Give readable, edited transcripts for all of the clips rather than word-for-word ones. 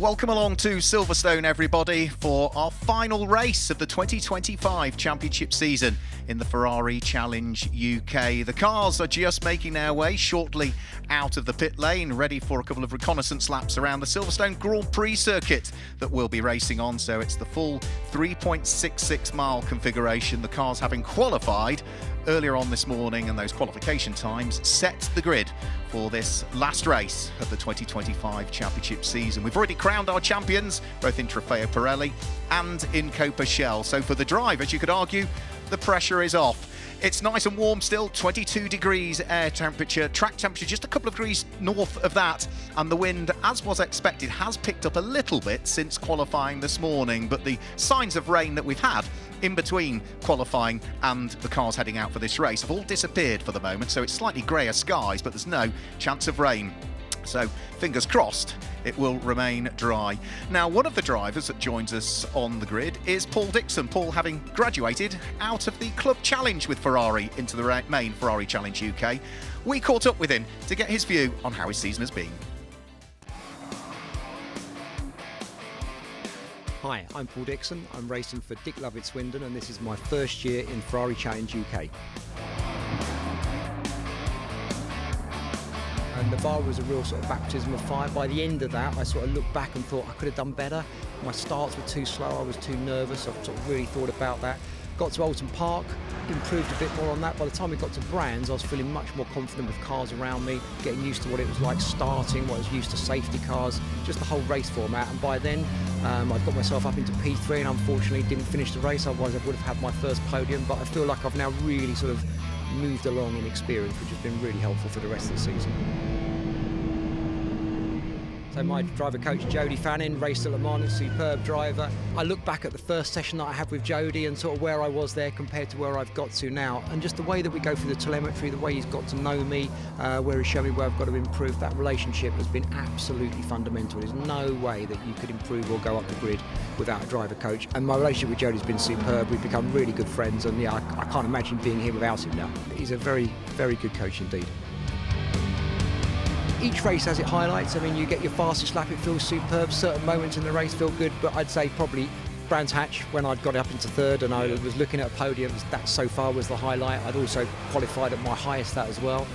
Welcome along to Silverstone, everybody, for our final race of the 2025 championship season in the Ferrari Challenge UK. The cars are just making their way shortly out of the pit lane, ready for a couple of reconnaissance laps around the Silverstone Grand Prix circuit that we'll be racing on. So it's the full 3.66 mile configuration. The cars having qualified earlier on this morning, and those qualification times set the grid for this last race of the 2025 championship season. We've already crowned our champions, both in Trofeo Pirelli and in Copa Shell. So for the drivers, you could argue the pressure is off. It's nice and warm still, 22 degrees air temperature, track temperature just a couple of degrees north of that, and the wind, as was expected, has picked up a little bit since qualifying this morning, but the signs of rain that we've had in between qualifying and the cars heading out for this race have all disappeared for the moment, so it's slightly greyer skies, but there's no chance of rain. So fingers crossed it will remain dry. Now, one of the drivers that joins us on the grid is Paul Dixon. Paul, having graduated out of the Club Challenge with Ferrari into the main Ferrari Challenge UK, we caught up with him to get his view on how his season has been. Hi, I'm Paul Dixon. I'm racing for Dick Lovett Swindon, and this is my first year in Ferrari Challenge UK. And the bar was a real sort of baptism of fire. By the end of that, I sort of looked back and thought I could have done better. My starts were too slow, I was too nervous, I've sort of really thought about that. Got to Alton Park, improved a bit more on that. By the time we got to Brands, I was feeling much more confident with cars around me, getting used to what it was like starting, what I was used to safety cars, just the whole race format. And by then, I'd got myself up into P3 and unfortunately didn't finish the race, otherwise I would have had my first podium. But I feel like I've now really sort of moved along in experience, which has been really helpful for the rest of the season. So my driver coach, Jody Fannin, raced at Le Mans, superb driver. I look back at the first session that I had with Jody and sort of where I was there compared to where I've got to now. And just the way that we go through the telemetry, the way he's got to know me, where he's shown me where I've got to improve, that relationship has been absolutely fundamental. There's no way that you could improve or go up the grid without a driver coach. And my relationship with Jody's been superb. We've become really good friends, and yeah, I can't imagine being here without him now. He's a very, very good coach indeed. Each race has its highlights. I mean, you get your fastest lap, it feels superb. Certain moments in the race feel good, but I'd say probably Brands Hatch when I'd got up into third and I was looking at podiums, that so far was the highlight. I'd also qualified at my highest that as well.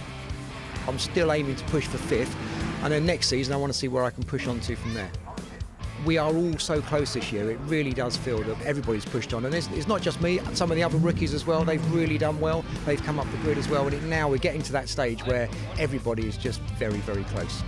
I'm still aiming to push for fifth, and then next season I want to see where I can push on to from there. We are all so close this year. It really does feel that everybody's pushed on, and it's not just me, some of the other rookies as well. They've really done well. They've come up the grid as well, and now we're getting to that stage where everybody is just very, very close.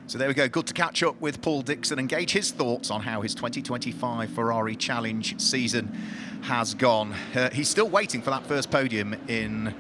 So there we go, good to catch up with Paul Dixon and gauge his thoughts on how his 2025 Ferrari Challenge season has gone. He's still waiting for that first podium in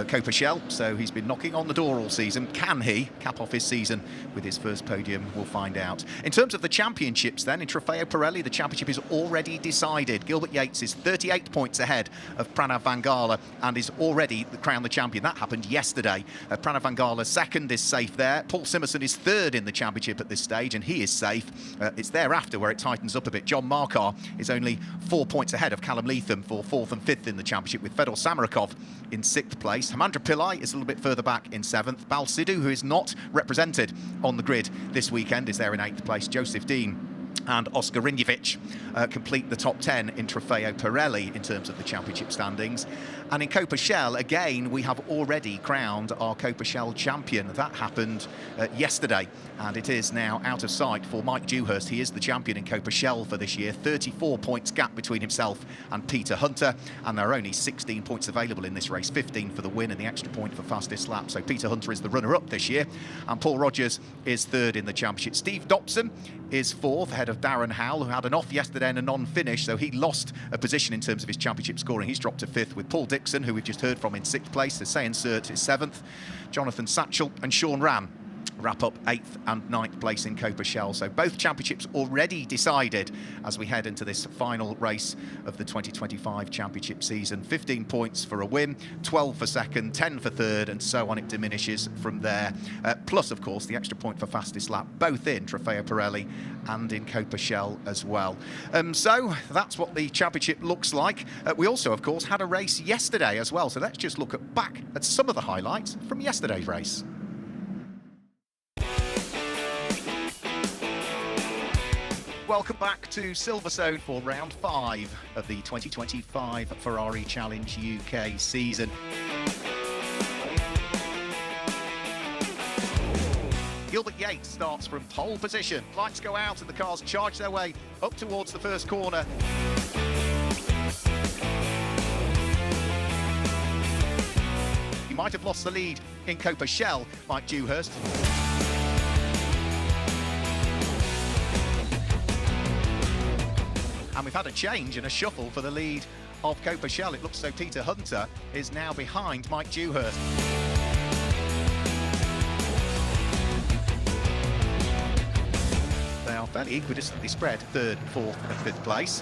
Copa Shell, so he's been knocking on the door all season. Can he cap off his season with his first podium? We'll find out. In terms of the championships then, in Trofeo Pirelli, the championship is already decided. Gilbert Yates is 38 points ahead of Pranav Vangala and is already crowned the champion. That happened yesterday. Pranav Vangala's second is safe there. Paul Simerson is third in the championship at this stage, and he is safe. It's thereafter where it tightens up a bit. John Markar is only 4 points ahead of Callum Leatham for fourth and fifth in the championship, with Fedor Samarkov in sixth place. Hamandra Pillai is a little bit further back in seventh. Bal Sidhu, who is not represented on the grid this weekend, is there in eighth place. Joseph Dean and Oscar Rinjevic complete the top 10 in Trofeo Pirelli in terms of the championship standings. And in Copa Shell, again, we have already crowned our Copa Shell champion. That happened yesterday, and it is now out of sight for Mike Dewhurst. He is the champion in Copa Shell for this year. 34 points gap between himself and Peter Hunter, and there are only 16 points available in this race, 15 for the win and the extra point for fastest lap. So Peter Hunter is the runner-up this year, and Paul Rogers is third in the championship. Steve Dobson is fourth, ahead of Darren Howell, who had an off yesterday and a non-finish, so he lost a position in terms of his championship scoring. He's dropped to fifth, with Paul Dixon, who we've just heard from, in sixth place. Hussein Sert is seventh. Jonathan Satchel and Sean Ran wrap up 8th and 9th place in Copa Shell. So both championships already decided as we head into this final race of the 2025 championship season. 15 points for a win, 12 for second, 10 for third, and so on. It diminishes from there. Plus, of course, the extra point for fastest lap, both in Trofeo Pirelli and in Copa Shell as well. So that's what the championship looks like. We also, of course, had a race yesterday as well. So let's just look back at some of the highlights from yesterday's race. Welcome back to Silverstone for round 5 of the 2025 Ferrari Challenge UK season. Gilbert Yates starts from pole position. Lights go out and the cars charge their way up towards the first corner. He might have lost the lead in Copa Shell, Mike Dewhurst. And we've had a change and a shuffle for the lead of Copa Shell. It looks so Peter Hunter is now behind Mike Dewhurst. They are fairly equidistantly spread, 3rd, 4th and 5th place.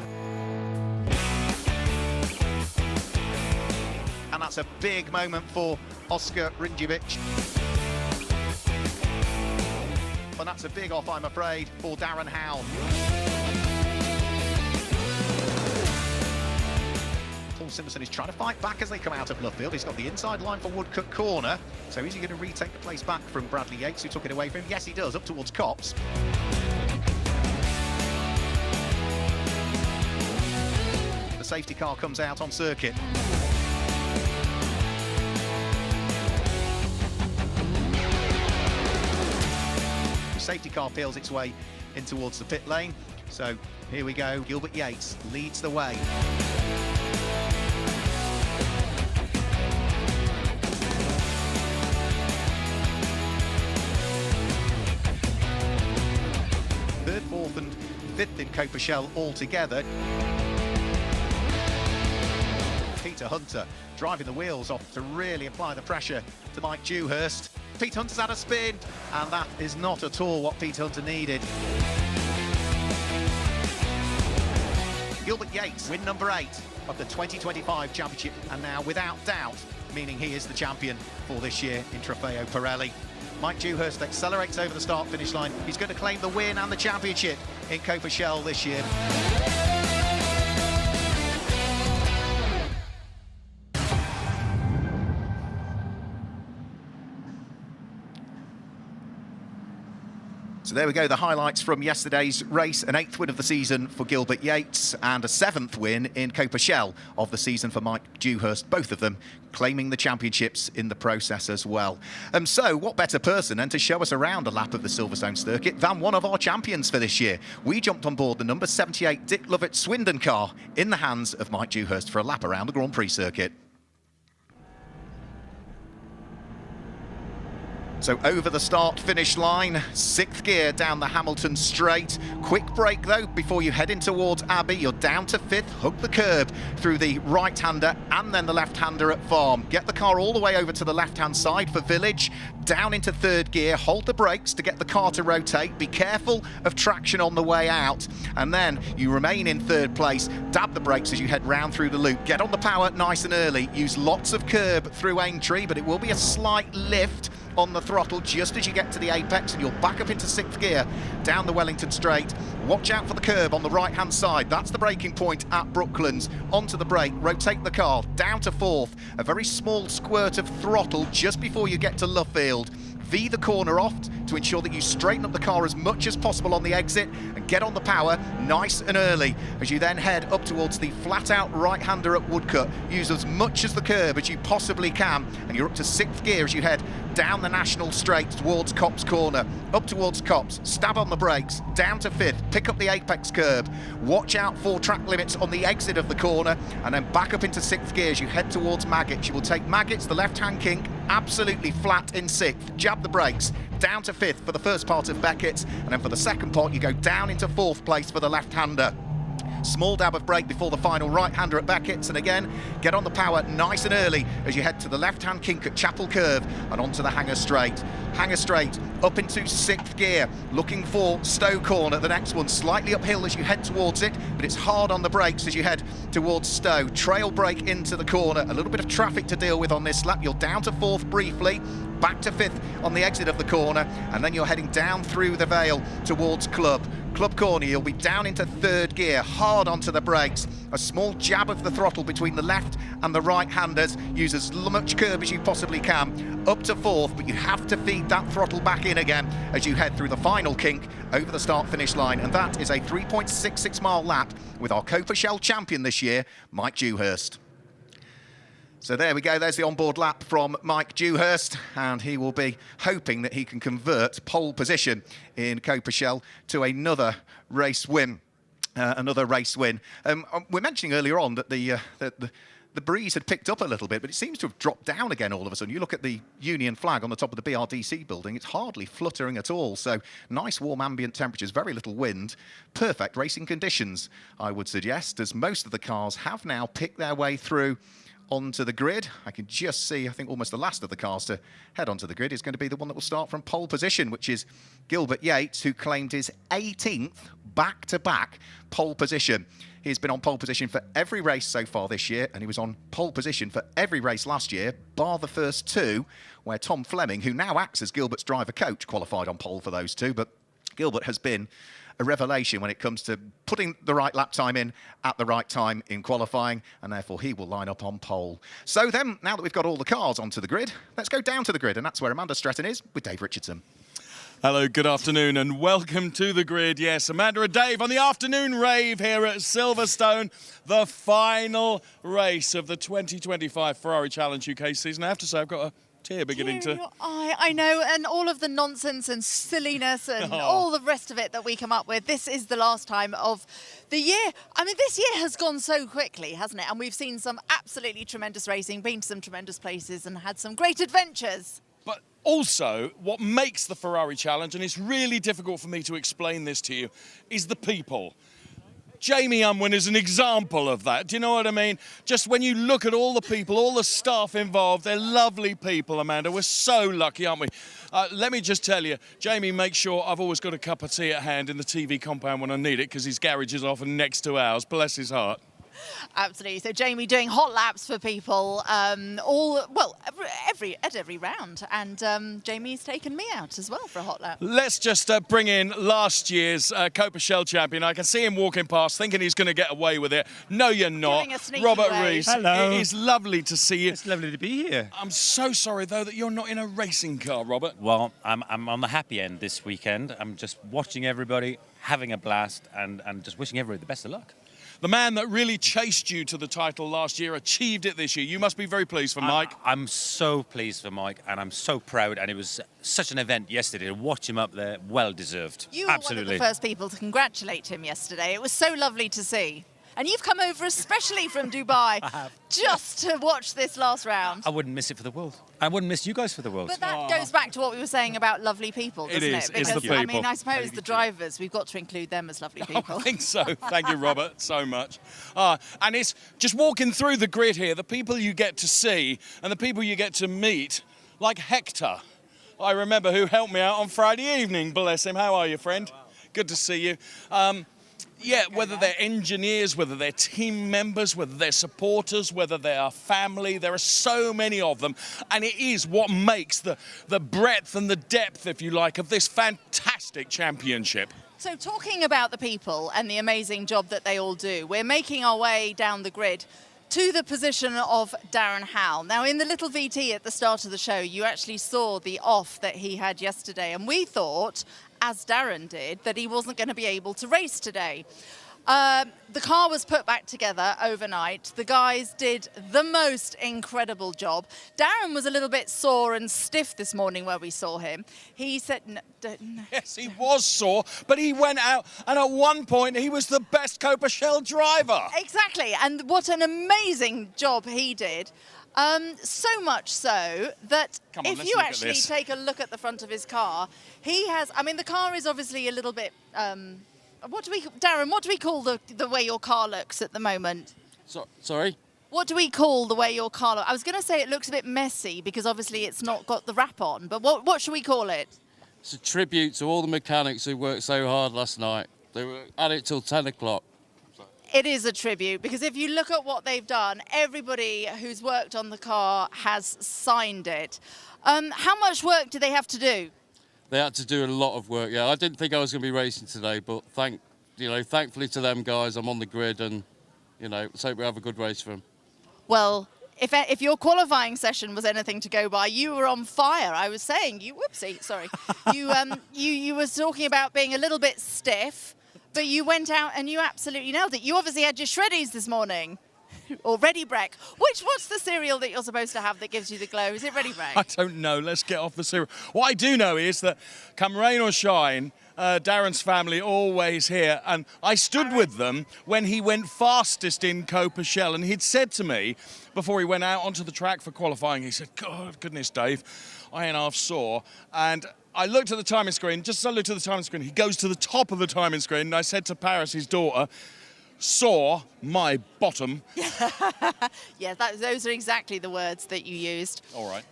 And that's a big moment for Oscar Rinjevic. And that's a big off, I'm afraid, for Darren Howell. Simpson is trying to fight back as they come out of Luffield. He's got the inside line for Woodcote Corner. So is he going to retake the place back from Bradley Yates, who took it away from him? Yes, he does, up towards Copse. The safety car comes out on circuit. The safety car peels its way in towards the pit lane. So here we go. Gilbert Yates leads the way. And 5th in Copa Shell altogether. Peter Hunter driving the wheels off to really apply the pressure to Mike Dewhurst. Pete Hunter's had a spin, and that is not at all what Pete Hunter needed. Gilbert Yates, win number 8 of the 2025 championship, and now without doubt meaning he is the champion for this year in Trofeo Pirelli. Mike Dewhurst accelerates over the start-finish line. He's going to claim the win and the championship in Copa Shell this year. So there we go, the highlights from yesterday's race. An 8th win of the season for Gilbert Yates and a 7th win in Copa Shell of the season for Mike Dewhurst, both of them claiming the championships in the process as well. So what better person than to show us around a lap of the Silverstone circuit than one of our champions for this year. We jumped on board the number 78 Dick Lovett Swindon car in the hands of Mike Dewhurst for a lap around the Grand Prix circuit. So over the start-finish line, 6th gear down the Hamilton straight. Quick break though before you head in towards Abbey. You're down to 5th, hug the curb through the right-hander and then the left-hander at Farm. Get the car all the way over to the left-hand side for Village. Down into 3rd gear, hold the brakes to get the car to rotate. Be careful of traction on the way out. And then you remain in 3rd place. Dab the brakes as you head round through the loop. Get on the power nice and early. Use lots of curb through Aintree, but it will be a slight lift on the throttle just as you get to the apex, and you'll back up into 6th gear down the Wellington straight. Watch out for the curb on the right hand side. That's the braking point at Brooklands. Onto the brake, rotate the car down to 4th. A very small squirt of throttle just before you get to Luffield. V the corner off to ensure that you straighten up the car as much as possible on the exit and get on the power nice and early as you then head up towards the flat-out right-hander at Woodcote. Use as much as the curb as you possibly can, and you're up to 6th gear as you head down the National Straight towards Copse Corner. Up towards Copse, stab on the brakes, down to 5th, pick up the apex curb. Watch out for track limits on the exit of the corner, and then back up into 6th gear as you head towards Maggots. You will take Maggots, the left-hand kink, absolutely flat in 6th. Jab the brakes, down to 5th for the first part of Beckett's, and then for the second part you go down into 4th place for the left-hander. Small dab of brake before the final right-hander at Beckett's, and again, get on the power nice and early as you head to the left-hand kink at Chapel Curve and onto the Hanger Straight. Hanger Straight up into 6th gear, looking for Stowe Corner, the next one, slightly uphill as you head towards it, but it's hard on the brakes as you head towards Stowe. Trail brake into the corner, a little bit of traffic to deal with on this lap. You're down to 4th briefly, back to 5th on the exit of the corner, and then you're heading down through the Vale towards Club Corner. You'll be down into 3rd gear, hard onto the brakes, a small jab of the throttle between the left and the right-handers. Use as much curb as you possibly can, up to 4th, but you have to feed that throttle back in again as you head through the final kink over the start-finish line, and that is a 3.66 mile lap with our Copa Shell champion this year, Mike Dewhurst. So there we go, there's the onboard lap from Mike Dewhurst, and he will be hoping that he can convert pole position in Copa Shell to another race win. We're mentioning earlier on that the breeze had picked up a little bit, but it seems to have dropped down again all of a sudden. You look at the Union flag on the top of the BRDC building, it's hardly fluttering at all. So nice warm ambient temperatures, very little wind, perfect racing conditions, I would suggest, as most of the cars have now picked their way through onto the grid. I can just see, I think almost the last of the cars to head onto the grid is going to be the one that will start from pole position, which is Gilbert Yates, who claimed his 18th back-to-back pole position. He's been on pole position for every race so far this year, and he was on pole position for every race last year, bar the first 2, where Tom Fleming, who now acts as Gilbert's driver coach, qualified on pole for those 2, but Gilbert has been a revelation when it comes to putting the right lap time in at the right time in qualifying, and therefore he will line up on pole. So then, now that we've got all the cars onto the grid, let's go down to the grid, and that's where Amanda Stretton is with Dave Richardson. Hello, good afternoon, and welcome to the grid. Yes, Amanda and Dave on the afternoon rave here at Silverstone, the final race of the 2025 Ferrari Challenge UK season. I have to say, I've got a tear beginning to... I know, and all of the nonsense and silliness and all the rest of it that we come up with. This is the last time of the year. I mean, this year has gone so quickly, hasn't it? And we've seen some absolutely tremendous racing, been to some tremendous places and had some great adventures. But also, what makes the Ferrari Challenge, and it's really difficult for me to explain this to you, is the people. Jamie Unwin is an example of that. Do you know what I mean? Just when you look at all the people, all the staff involved, they're lovely people, Amanda. We're so lucky, aren't we? Let me just tell you, Jamie makes sure I've always got a cup of tea at hand in the TV compound when I need it, because his garage is often next to ours. Bless his heart. Absolutely. So Jamie doing hot laps for people, every round, and Jamie's taken me out as well for a hot lap. Let's just bring in last year's Copa Shell champion. I can see him walking past, thinking he's going to get away with it. No, you're not. Robert Rees. Hello. It is lovely to see you. It's lovely to be here. I'm so sorry though that you're not in a racing car, Robert. Well, I'm on the happy end this weekend. I'm just watching everybody, having a blast, and just wishing everybody the best of luck. The man that really chased you to the title last year achieved it this year. You must be very pleased for Mike. I'm so pleased for Mike, and I'm so proud, and it was such an event yesterday to watch him up there. Well deserved. You were Absolutely. one of the first people to congratulate him yesterday. It was so lovely to see. And you've come over especially from Dubai just to watch this last round. I wouldn't miss it for the world. I wouldn't miss you guys for the world. But that goes back to what we were saying about lovely people, doesn't it? It's the people. I mean, I suppose the drivers, we've got to include them as lovely people. I think so. Thank you, Robert, so much. And it's just walking through the grid here, the people you get to see and the people you get to meet, like Hector. I remember who helped me out on Friday evening, bless him. How are you, friend? Wow. Good to see you. Yeah, whether they're engineers, whether they're team members, whether they're supporters, whether they are family, there are so many of them. And it is what makes the breadth and the depth, if you like, of this fantastic championship. So talking about the people and the amazing job that they all do, we're making our way down the grid to the position of Darren Howell. Now, in the little VT at the start of the show, you actually saw the off that he had yesterday, and we thought, as Darren did, that he wasn't going to be able to race today. The car was put back together overnight. The guys did the most incredible job. Darren was a little bit sore and stiff this morning where we saw him. He said... No. Yes, he was sore, but he went out, and at one point, he was the best Copa Shell driver. Exactly, and what an amazing job he did. So much so that if you actually take a look at the front of his car, he has... I mean, the car is obviously a little bit... Darren, what do we call the way your car looks at the moment? Sorry? What do we call the way your car looks? I was going to say it looks a bit messy because obviously it's not got the wrap on, but what should we call it? It's a tribute to all the mechanics who worked so hard last night. They were at it till 10 o'clock. It is a tribute because if you look at what they've done, everybody who's worked on the car has signed it. How much work do they have to do? They had to do a lot of work, yeah. I didn't think I was going to be racing today, but thankfully to them guys, I'm on the grid and, let's hope we have a good race for them. Well, if your qualifying session was anything to go by, you were on fire. I was saying, you were talking about being a little bit stiff, but you went out and you absolutely nailed it. You obviously had your shreddies this morning, or Ready Brek. What's the cereal that you're supposed to have that gives you the glow? Is it Ready Brek? I don't know. Let's get off the cereal. What I do know is that come rain or shine, Darren's family always here, and I stood with them when he went fastest in Copa-Shell, and he'd said to me before he went out onto the track for qualifying, he said, "God, goodness, Dave, I ain't half sore." And I looked at the timing screen. Just as I looked at the timing screen, he goes to the top of the timing screen, and I said to Paris, his daughter, "Saw my bottom." Yeah, those are exactly the words that you used. All right.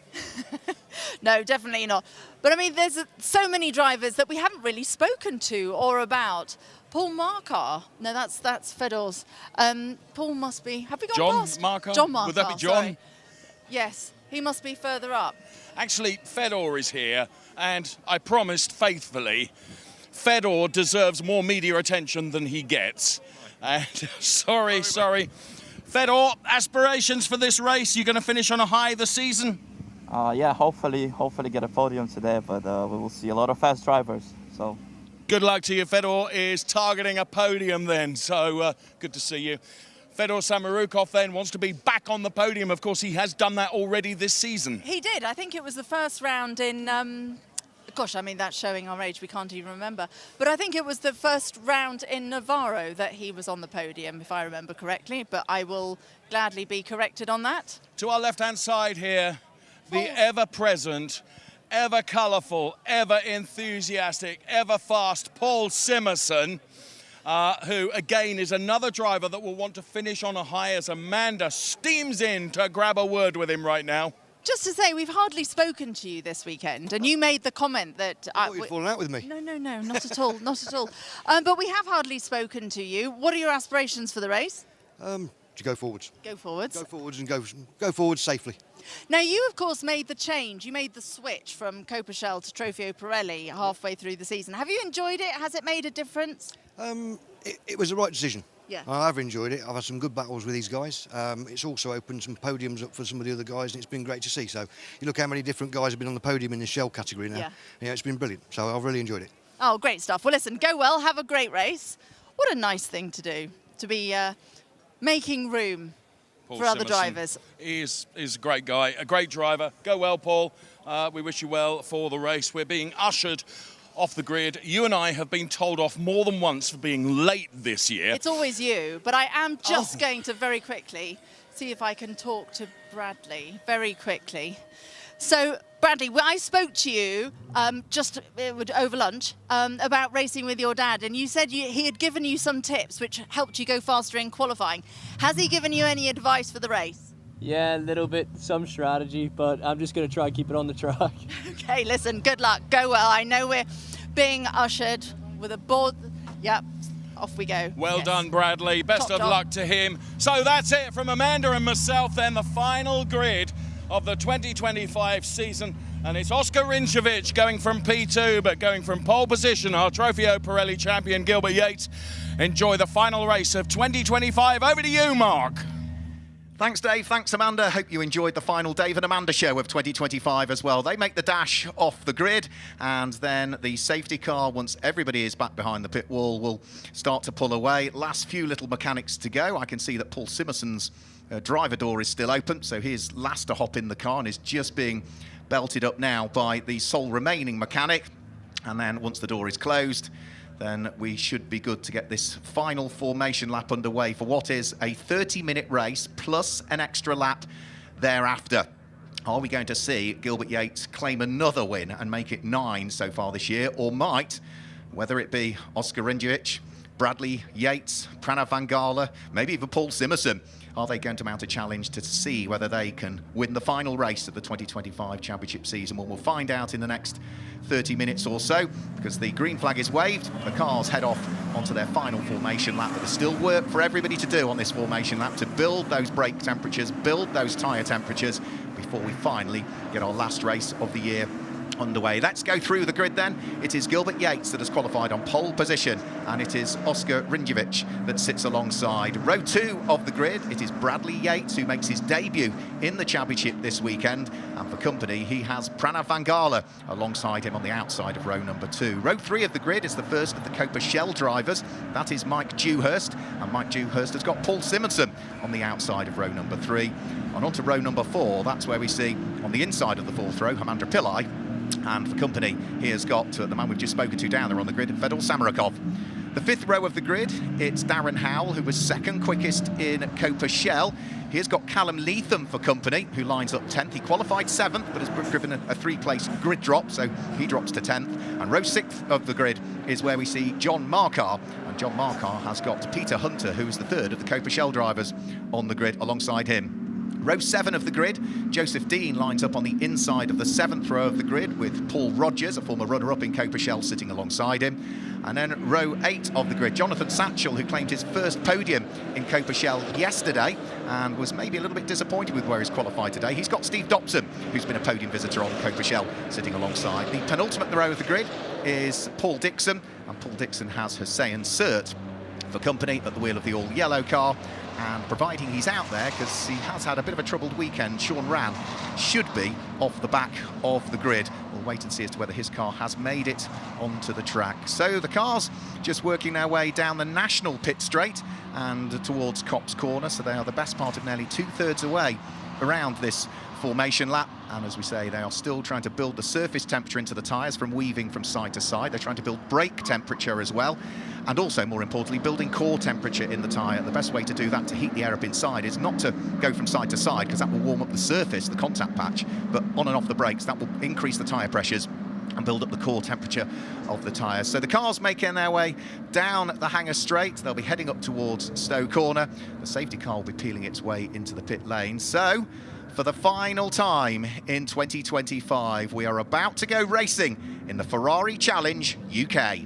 No, definitely not. But I mean, there's so many drivers that we haven't really spoken to or about. Paul Marcar. No, that's Fedor's. Paul must be. Have we gone John past? Marcar? John Marcar. Would that be John? Sorry. Yes, he must be further up. Actually, Fedor is here, and I promised faithfully, Fedor deserves more media attention than he gets. And sorry. Fedor, aspirations for this race? You're going to finish on a high this season? Yeah, hopefully get a podium today, but we will see a lot of fast drivers. So good luck to you. Fedor is targeting a podium then, so good to see you. Fedor Samarukov then wants to be back on the podium. Of course, he has done that already this season. He did. I think it was the first round in... Gosh, I mean, that's showing our age. We can't even remember. But I think it was the first round in Navarro that he was on the podium, if I remember correctly. But I will gladly be corrected on that. To our left-hand side here, the ever-present, ever-colourful, ever-enthusiastic, ever-fast Paul Simerson, who, again, is another driver that will want to finish on a high as Amanda steams in to grab a word with him right now. Just to say, we've hardly spoken to you this weekend, and you made the comment that... I thought you were falling out with me. No, not at all, not at all. But we have hardly spoken to you. What are your aspirations for the race? To go forwards. Go forwards. Go forwards and go forwards safely. Now, you, of course, made the change. You made the switch from Copa-Shell to Trofeo Pirelli halfway through the season. Have you enjoyed it? Has it made a difference? It was the right decision. Yeah. I've enjoyed it. I've had some good battles with these guys. It's also opened some podiums up for some of the other guys, and it's been great to see. So you look how many different guys have been on the podium in the Shell category now. Yeah, it's been brilliant. So I've really enjoyed it. Oh, great stuff. Well, listen, go well. Have a great race. What a nice thing to do, to be making room Paul for other Simerson drivers. Is a great guy, a great driver. Go well, Paul. We wish you well for the race. We're being ushered off the grid. You and I have been told off more than once for being late this year. It's always you, but I am just going to very quickly see if I can talk to Bradley very quickly. So, Bradley, I spoke to you just over lunch about racing with your dad, and you said he had given you some tips which helped you go faster in qualifying. Has he given you any advice for the race? Yeah, a little bit, some strategy, but I'm just going to try and keep it on the track. Okay, listen, good luck. Go well. I know we're being ushered with a board. Yep, off we go. Well done, Bradley. Best of luck to him. So that's it from Amanda and myself, then the final grid of the 2025 season. And it's Oscar Rinčević going from P2, but going from pole position, our Trofeo Pirelli champion, Gilbert Yates. Enjoy the final race of 2025. Over to you, Mark. Thanks, Dave. Thanks, Amanda. Hope you enjoyed the final Dave and Amanda show of 2025 as well. They make the dash off the grid, and then the safety car, once everybody is back behind the pit wall, will start to pull away. Last few little mechanics to go. I can see that Paul Simerson's driver door is still open, so he's last to hop in the car and is just being belted up now by the sole remaining mechanic. And then once the door is closed, then we should be good to get this final formation lap underway for what is a 30-minute race plus an extra lap thereafter. Are we going to see Gilbert Yates claim another win and make it 9 so far this year, or might, whether it be Oscar Rinčević Bradley Yates, Pranav Vangala, maybe even Paul Simerson. Are they going to mount a challenge to see whether they can win the final race of the 2025 championship season? Well, we'll find out in the next 30 minutes or so, because the green flag is waved. The cars head off onto their final formation lap, but there's still work for everybody to do on this formation lap to build those brake temperatures, build those tyre temperatures before we finally get our last race of the year underway. Let's go through the grid then. It is Gilbert Yates that has qualified on pole position, and it is Oscar Rinjevic that sits alongside. Row 2 of the grid, it is Bradley Yates who makes his debut in the championship this weekend, and for company he has Pranav Vangala alongside him on the outside of row number 2. Row 3 of the grid is the first of the Copa Shell drivers. That is Mike Dewhurst, and Mike Dewhurst has got Paul Simonson on the outside of row number 3. And on to row number 4, that's where we see on the inside of the 4th row Hamandra Pillai, and for company he has got the man we've just spoken to down there on the grid, Fedor Samarakov. The 5th row of the grid, it's Darren Howell, who was 2nd quickest in Copa Shell. He has got Callum Leatham for company, who lines up 10th. He qualified 7th, but has driven a 3-place grid drop, so he drops to 10th. And row 6th of the grid is where we see John Markar, and John Markar has got Peter Hunter, who is the 3rd of the Copa Shell drivers on the grid alongside him. Row 7 of the grid, Joseph Dean lines up on the inside of the 7th row of the grid with Paul Rogers, a former runner-up in Copa Shell, sitting alongside him. And then row 8 of the grid, Jonathan Satchel, who claimed his first podium in Copa Shell yesterday and was maybe a little bit disappointed with where he's qualified today. He's got Steve Dobson, who's been a podium visitor on Copa Shell, sitting alongside. The penultimate row of the grid is Paul Dixon, and Paul Dixon has Hussein Sert for company at the wheel of the all-yellow car. And providing he's out there, because he has had a bit of a troubled weekend, Sean Rann should be off the back of the grid. We'll wait and see as to whether his car has made it onto the track. So the cars just working their way down the national pit straight and towards Copse Corner, so they are the best part of nearly 2/3 away around this formation lap. And as we say, they are still trying to build the surface temperature into the tyres from weaving from side to side. They're trying to build brake temperature as well, and also, more importantly, building core temperature in the tyre. The best way to do that, to heat the air up inside, is not to go from side to side, because that will warm up the surface, the contact patch, but on and off the brakes, that will increase the tyre pressures and build up the core temperature of the tyres. So the cars making their way down the Hanger Straight. They'll be heading up towards Stowe Corner. The safety car will be peeling its way into the pit lane. So, for the final time in 2025, we are about to go racing in the Ferrari Challenge UK.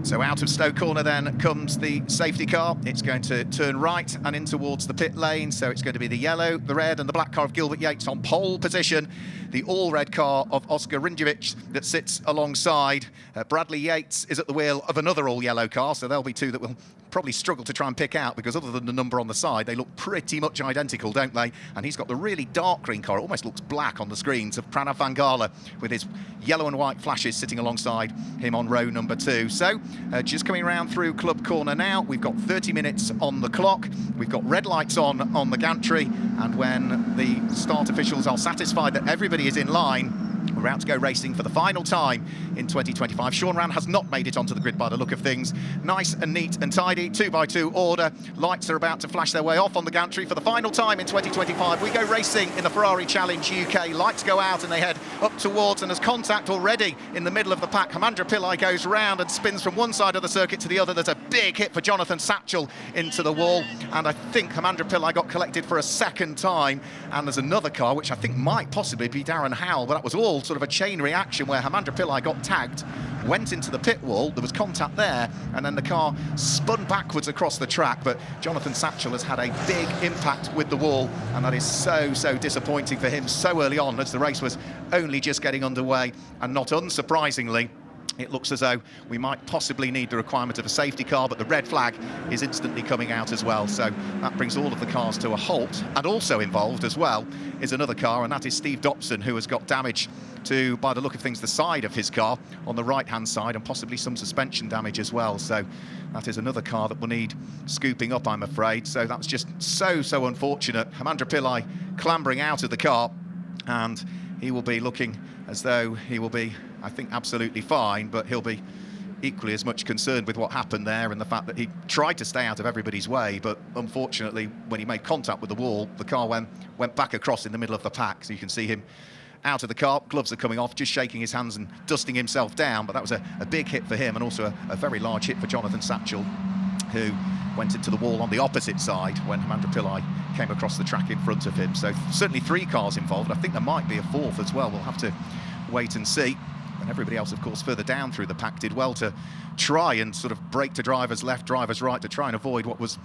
So out of Stowe Corner then comes the safety car. It's going to turn right and in towards the pit lane. So it's going to be the yellow, the red and the black car of Gilbert Yates on pole position. The all-red car of Oscar Rinjevic that sits alongside. Bradley Yates is at the wheel of another all-yellow car. So there'll be two that will probably struggle to try and pick out, because other than the number on the side, they look pretty much identical, don't they? And he's got the really dark green car. It almost looks black on the screens, of Pranav Vangala, with his yellow and white flashes sitting alongside him on row number 2. So just coming around through Club Corner now. We've got 30 minutes on the clock. We've got red lights on the gantry, and when the start officials are satisfied that everybody is in line, we're about to go racing for the final time in 2025. Sean Rann has not made it onto the grid by the look of things. Nice and neat and tidy, 2x2 order. Lights are about to flash their way off on the gantry for the final time in 2025. We go racing in the Ferrari Challenge UK. Lights go out and they head up towards, and there's contact already in the middle of the pack. Hamandra Pillai goes round and spins from one side of the circuit to the other. There's a big hit for Jonathan Satchel into the wall, and I think Hamandra Pillai got collected for a second time. And there's another car, which I think might possibly be Darren Howell, but that was all sort of a chain reaction where Hamandra Pillai got tagged, went into the pit wall, there was contact there, and then the car spun backwards across the track. But Jonathan Satchel has had a big impact with the wall, and that is so disappointing for him so early on, as the race was only just getting underway. And not unsurprisingly, it looks as though we might possibly need the requirement of a safety car, but the red flag is instantly coming out as well. So that brings all of the cars to a halt. And also involved as well is another car, and that is Steve Dobson, who has got damage to, by the look of things, the side of his car on the right-hand side, and possibly some suspension damage as well. So that is another car that will need scooping up, I'm afraid. So that's just so unfortunate. Hamandra Pillai clambering out of the car, and he will be looking as though he will be, I think, absolutely fine, but he'll be equally as much concerned with what happened there and the fact that he tried to stay out of everybody's way, but unfortunately, when he made contact with the wall, the car went back across in the middle of the pack. So you can see him out of the car, gloves are coming off, just shaking his hands and dusting himself down, but that was a big hit for him, and also a very large hit for Jonathan Satchel, who went into the wall on the opposite side when Hamandra Pillai came across the track in front of him. So certainly 3 cars involved. I think there might be a 4th as well. We'll have to wait and see. And everybody else, of course, further down through the pack did well to try and sort of break to drivers left, drivers right, to try and avoid what was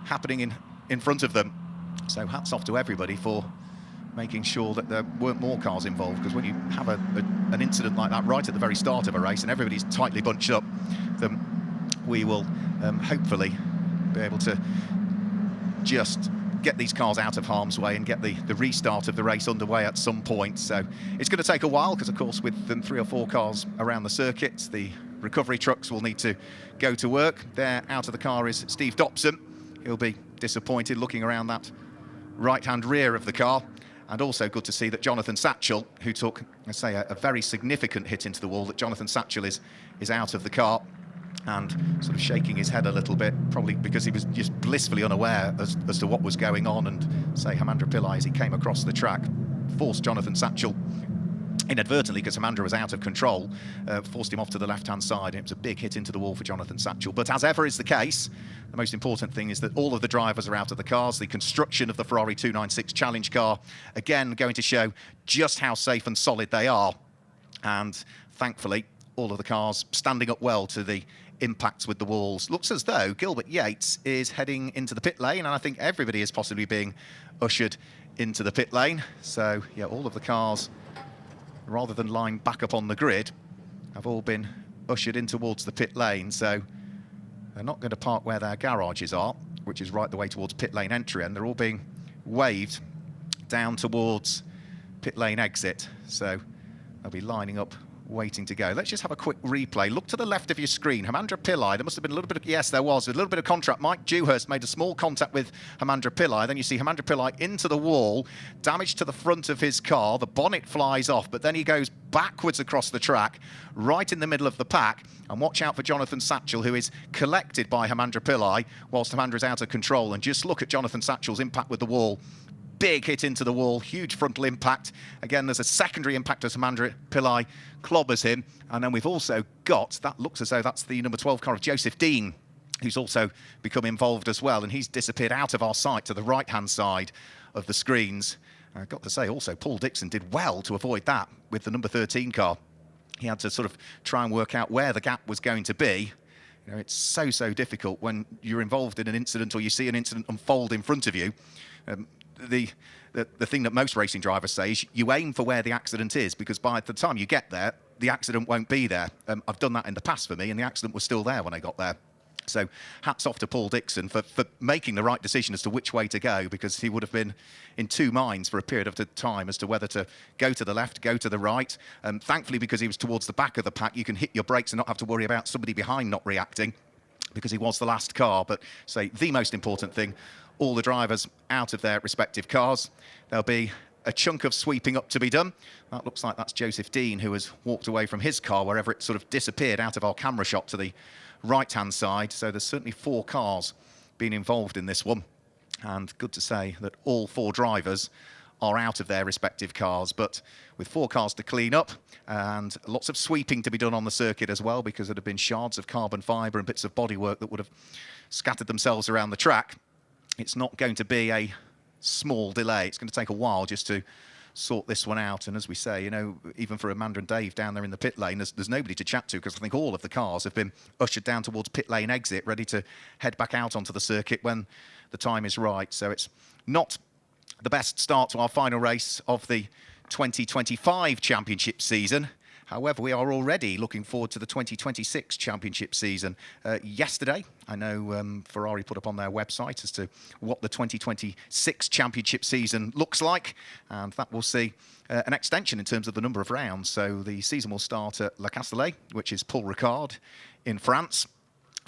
happening in front of them. So hats off to everybody for making sure that there weren't more cars involved, because when you have an incident like that right at the very start of a race and everybody's tightly bunched up, then we will hopefully be able to just get these cars out of harm's way and get the restart of the race underway at some point. So it's going to take a while, because of course with 3 or 4 cars around the circuit, the recovery trucks will need to go to work. There out of the car is Steve Dobson. He'll be disappointed looking around that right-hand rear of the car. And also good to see that Jonathan Satchel, who took, let's say, a very significant hit into the wall, that Jonathan Satchel is out of the car and sort of shaking his head a little bit, probably because he was just blissfully unaware as to what was going on. And say Hamandra Pillai, as he came across the track, forced Jonathan Satchel inadvertently, because Hamandra was out of control, forced him off to the left-hand side. It was a big hit into the wall for Jonathan Satchel. But as ever is the case, the most important thing is that all of the drivers are out of the cars. The construction of the Ferrari 296 Challenge car, again, going to show just how safe and solid they are. And thankfully, all of the cars standing up well to the impacts with the walls. Looks as though Gilbert Yates is heading into the pit lane, and I think everybody is possibly being ushered into the pit lane. So, yeah, all of the cars, rather than line back up on the grid, have all been ushered in towards the pit lane. So they're not going to park where their garages are, which is right the way towards pit lane entry, and they're all being waved down towards pit lane exit. So they'll be lining up, waiting to go. Let's just have a quick replay. Look to the left of your screen. Hamandra Pillai, there must have been a little bit of, yes, there was, a little bit of contact. Mike Dewhurst made a small contact with Hamandra Pillai. Then you see Hamandra Pillai into the wall, damage to the front of his car. The bonnet flies off, but then he goes backwards across the track, right in the middle of the pack. And watch out for Jonathan Satchel, who is collected by Hamandra Pillai, whilst Hamandra's out of control. And just look at Jonathan Satchel's impact with the wall. Big hit into the wall, huge frontal impact. Again, there's a secondary impact as Hamandra Pillai clobbers him. And then we've also got, that looks as though that's the number 12 car of Joseph Dean, who's also become involved as well. And he's disappeared out of our sight to the right-hand side of the screens. I've got to say also, Paul Dixon did well to avoid that with the number 13 car. He had to sort of try and work out where the gap was going to be. You know, it's so difficult when you're involved in an incident or you see an incident unfold in front of you. The thing that most racing drivers say is you aim for where the accident is, because by the time you get there, the accident won't be there. I've done that in the past for me, and the accident was still there when I got there. So hats off to Paul Dixon for making the right decision as to which way to go, because he would have been in 2 minds for a period of time as to whether to go to the left, go to the right. Thankfully, because he was towards the back of the pack, you can hit your brakes and not have to worry about somebody behind not reacting, because he was the last car. But say the most important thing, all the drivers out of their respective cars. There'll be a chunk of sweeping up to be done. That looks like that's Joseph Dean, who has walked away from his car wherever it sort of disappeared out of our camera shot to the right-hand side. So there's certainly 4 cars being involved in this one. And good to say that all 4 drivers are out of their respective cars, but with 4 cars to clean up and lots of sweeping to be done on the circuit as well, because there have been shards of carbon fibre and bits of bodywork that would have scattered themselves around the track. It's not going to be a small delay. It's going to take a while just to sort this one out. And as we say, you know, even for Amanda and Dave down there in the pit lane, there's nobody to chat to, because I think all of the cars have been ushered down towards pit lane exit, ready to head back out onto the circuit when the time is right. So it's not the best start to our final race of the 2025 championship season. However, we are already looking forward to the 2026 championship season. Yesterday, I know Ferrari put up on their website as to what the 2026 championship season looks like, and that will see an extension in terms of the number of rounds. So the season will start at La Castellet, which is Paul Ricard in France,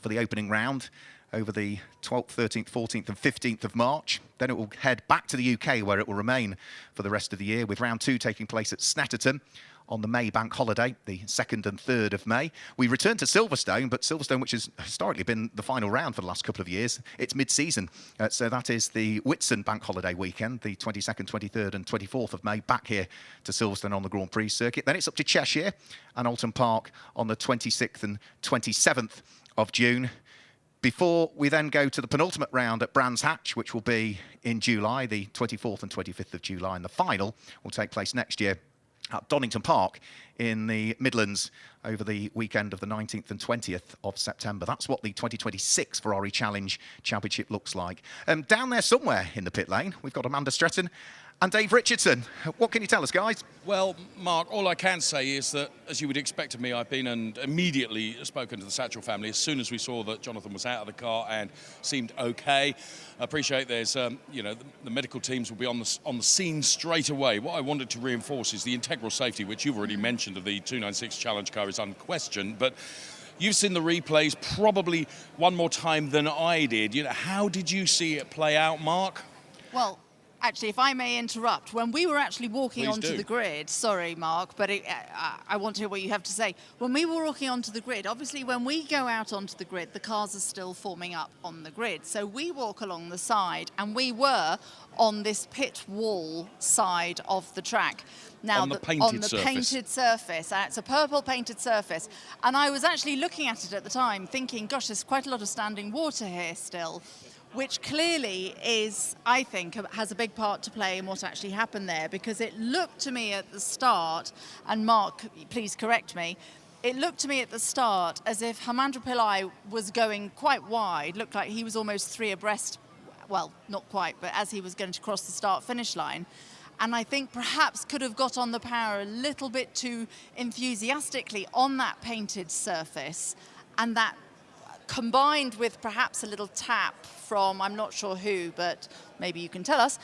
for the opening round over the 12th, 13th, 14th and 15th of March. Then it will head back to the UK, where it will remain for the rest of the year, with round 2 taking place at Snetterton on the May bank holiday, the 2nd and 3rd of May. We return to Silverstone, but Silverstone, which has historically been the final round for the last couple of years, it's mid-season. So that is the Whitsun bank holiday weekend, the 22nd, 23rd and 24th of May, back here to Silverstone on the Grand Prix circuit. Then it's up to Cheshire and Alton Park on the 26th and 27th of June. Before we then go to the penultimate round at Brands Hatch, which will be in July, the 24th and 25th of July, and the final will take place next year at Donington Park in the Midlands over the weekend of the 19th and 20th of September. That's what the 2026 Ferrari Challenge Championship looks like. Down there somewhere in the pit lane, we've got Amanda Stretton and Dave Richardson. What can you tell us, guys? Well, Mark, all I can say is that, as you would expect of me, I've been and immediately spoken to the Satchel family as soon as we saw that Jonathan was out of the car and seemed okay. I appreciate there's, you know, the medical teams will be on the scene straight away. What I wanted to reinforce is the integral safety, which you've already mentioned, of the 296 Challenge car is unquestioned, but you've seen the replays probably one more time than I did. You know, how did you see it play out, Mark? Well, actually, if I may interrupt, when we were actually walking Please onto do. the grid, sorry, Mark, but I want to hear what you have to say. When we were walking onto the grid, obviously when we go out onto the grid, the cars are still forming up on the grid. So we walk along the side, and we were on this pit wall side of the track. Now, on the painted surface. It's a purple painted surface. And I was actually looking at it at the time, thinking, gosh, there's quite a lot of standing water here still, which clearly is, I think, has a big part to play in what actually happened there, because it looked to me at the start, and Mark, please correct me, it looked to me at the start as if Hamandra Pillai was going quite wide, looked like he was almost 3 abreast, well, not quite, but as he was going to cross the start-finish line. And I think perhaps could have got on the power a little bit too enthusiastically on that painted surface, and that combined with perhaps a little tap from, I'm not sure who, but maybe you can tell us,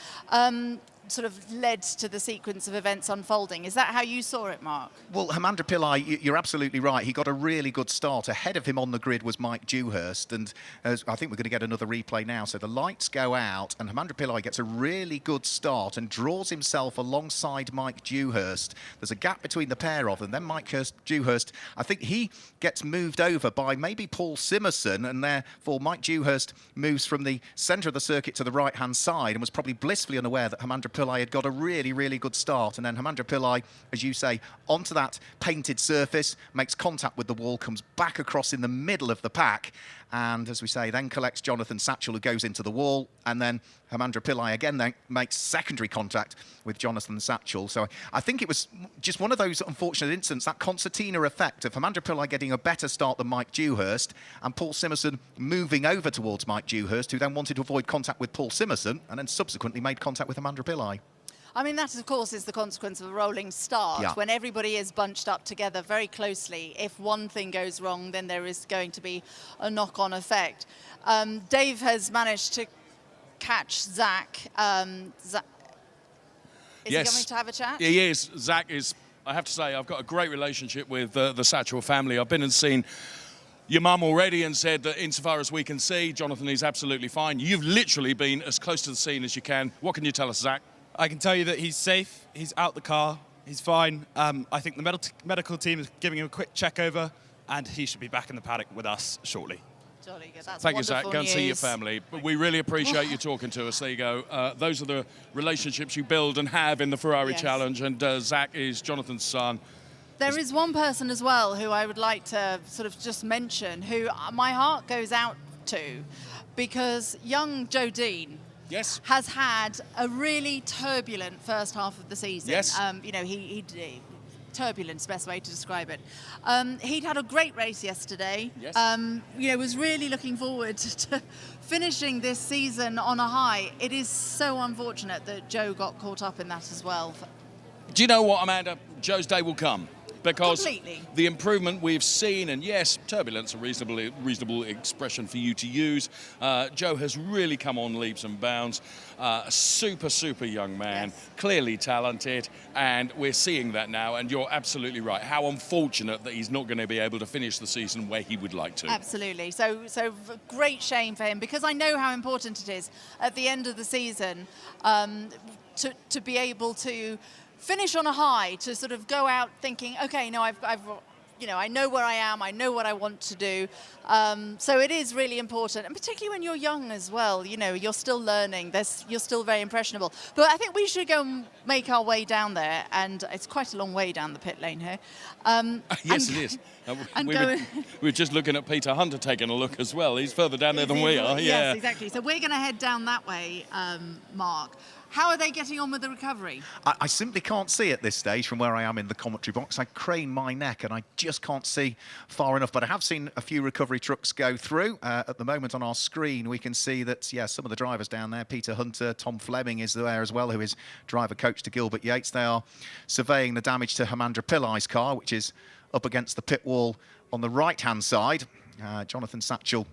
sort of led to the sequence of events unfolding. Is that how you saw it, Mark? Well, Hamandra Pillai, you're absolutely right. He got a really good start. Ahead of him on the grid was Mike Dewhurst, and I think we're going to get another replay now. So the lights go out, and Hamandra Pillai gets a really good start and draws himself alongside Mike Dewhurst. There's a gap between the pair of them. Then Mike Dewhurst, I think he gets moved over by maybe Paul Simerson, and therefore Mike Dewhurst moves from the centre of the circuit to the right-hand side and was probably blissfully unaware that Hamandra Pillai had got a really, really good start. And then Hamandra Pillai, as you say, onto that painted surface, makes contact with the wall, comes back across in the middle of the pack, and as we say, then collects Jonathan Satchel, who goes into the wall, and then Hamandra Pillai again then makes secondary contact with Jonathan Satchel. So I think it was just one of those unfortunate incidents, that concertina effect of Hamandra Pillai getting a better start than Mike Dewhurst, and Paul Simerson moving over towards Mike Dewhurst, who then wanted to avoid contact with Paul Simerson, and then subsequently made contact with Hamandra Pillai. I mean, that, of course, is the consequence of a rolling start. Yeah. When everybody is bunched up together very closely, if one thing goes wrong, then there is going to be a knock-on effect. Dave has managed to catch Zach. Is he going to have a chat? He is. Zach is, I have to say, I've got a great relationship with the Satchel family. I've been and seen your mum already and said that insofar as we can see, Jonathan is absolutely fine. You've literally been as close to the scene as you can. What can you tell us, Zach? I can tell you that he's safe, he's out the car, he's fine. I think the medical team is giving him a quick check over, and he should be back in the paddock with us shortly. Jolly good. That's Thank you, Zach. Go and see your news. family. But we really appreciate you talking to us. There you go. Those are the relationships you build and have in the Ferrari Yes. Challenge, and Zach is Jonathan's son. There is one person as well who I would like to sort of just mention, who my heart goes out to, because young Joe Dean, yes, has had a really turbulent first half of the season. Yes. You know, turbulent's the best way to describe it. He'd had a great race yesterday. Yes. You know, was really looking forward to finishing this season on a high. It is so unfortunate that Joe got caught up in that as well. Do you know what, Amanda? Joe's day will come. Because Completely. the improvement we've seen, and yes, turbulence, a reasonable expression for you to use. Joe has really come on leaps and bounds. A super young man, Yes. clearly talented, and we're seeing that now. And you're absolutely right. How unfortunate that he's not going to be able to finish the season where he would like to. Absolutely. So great shame for him, because I know how important it is at the end of the season to be able to finish on a high, to sort of go out thinking, okay, no, I've I know where I am, I know what I want to do. So it is really important, and particularly when you're young as well, you're still learning, you're still very impressionable. But I think we should go and make our way down there, and it's quite a long way down the pit lane here. Yes, it is. We were just looking at Peter Hunter taking a look as well. He's further down there than we are. Yes, yeah, exactly. So we're going to head down that way, Mark. How are they getting on with the recovery? I simply can't see at this stage from where I am in the commentary box. I crane my neck and I just can't see far enough. But I have seen a few recovery trucks go through. At the moment on our screen, we can see that, yeah, some of the drivers down there, Peter Hunter, Tom Fleming is there as well, who is driver coach to Gilbert Yates. They are surveying the damage to Hamandra Pillai's car, which is up against the pit wall on the right-hand side. Jonathan Satchel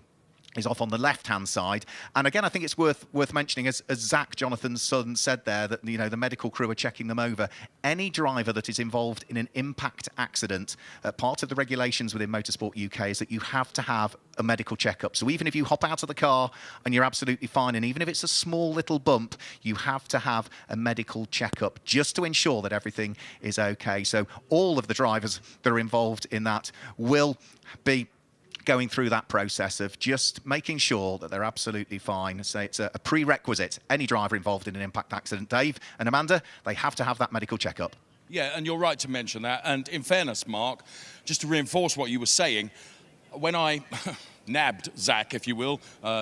is off on the left-hand side. And again, I think it's worth mentioning, as Zach, Jonathan's son, said there, that the medical crew are checking them over. Any driver that is involved in an impact accident, part of the regulations within Motorsport UK is that you have to have a medical checkup. So even if you hop out of the car and you're absolutely fine, and even if it's a small little bump, you have to have a medical checkup just to ensure that everything is okay. So all of the drivers that are involved in that will be going through that process of just making sure that they're absolutely fine. So it's a prerequisite. Any driver involved in an impact accident, Dave and Amanda, they have to have that medical checkup. Yeah, and you're right to mention that. And in fairness, Mark, just to reinforce what you were saying, when I nabbed Zach, if you will,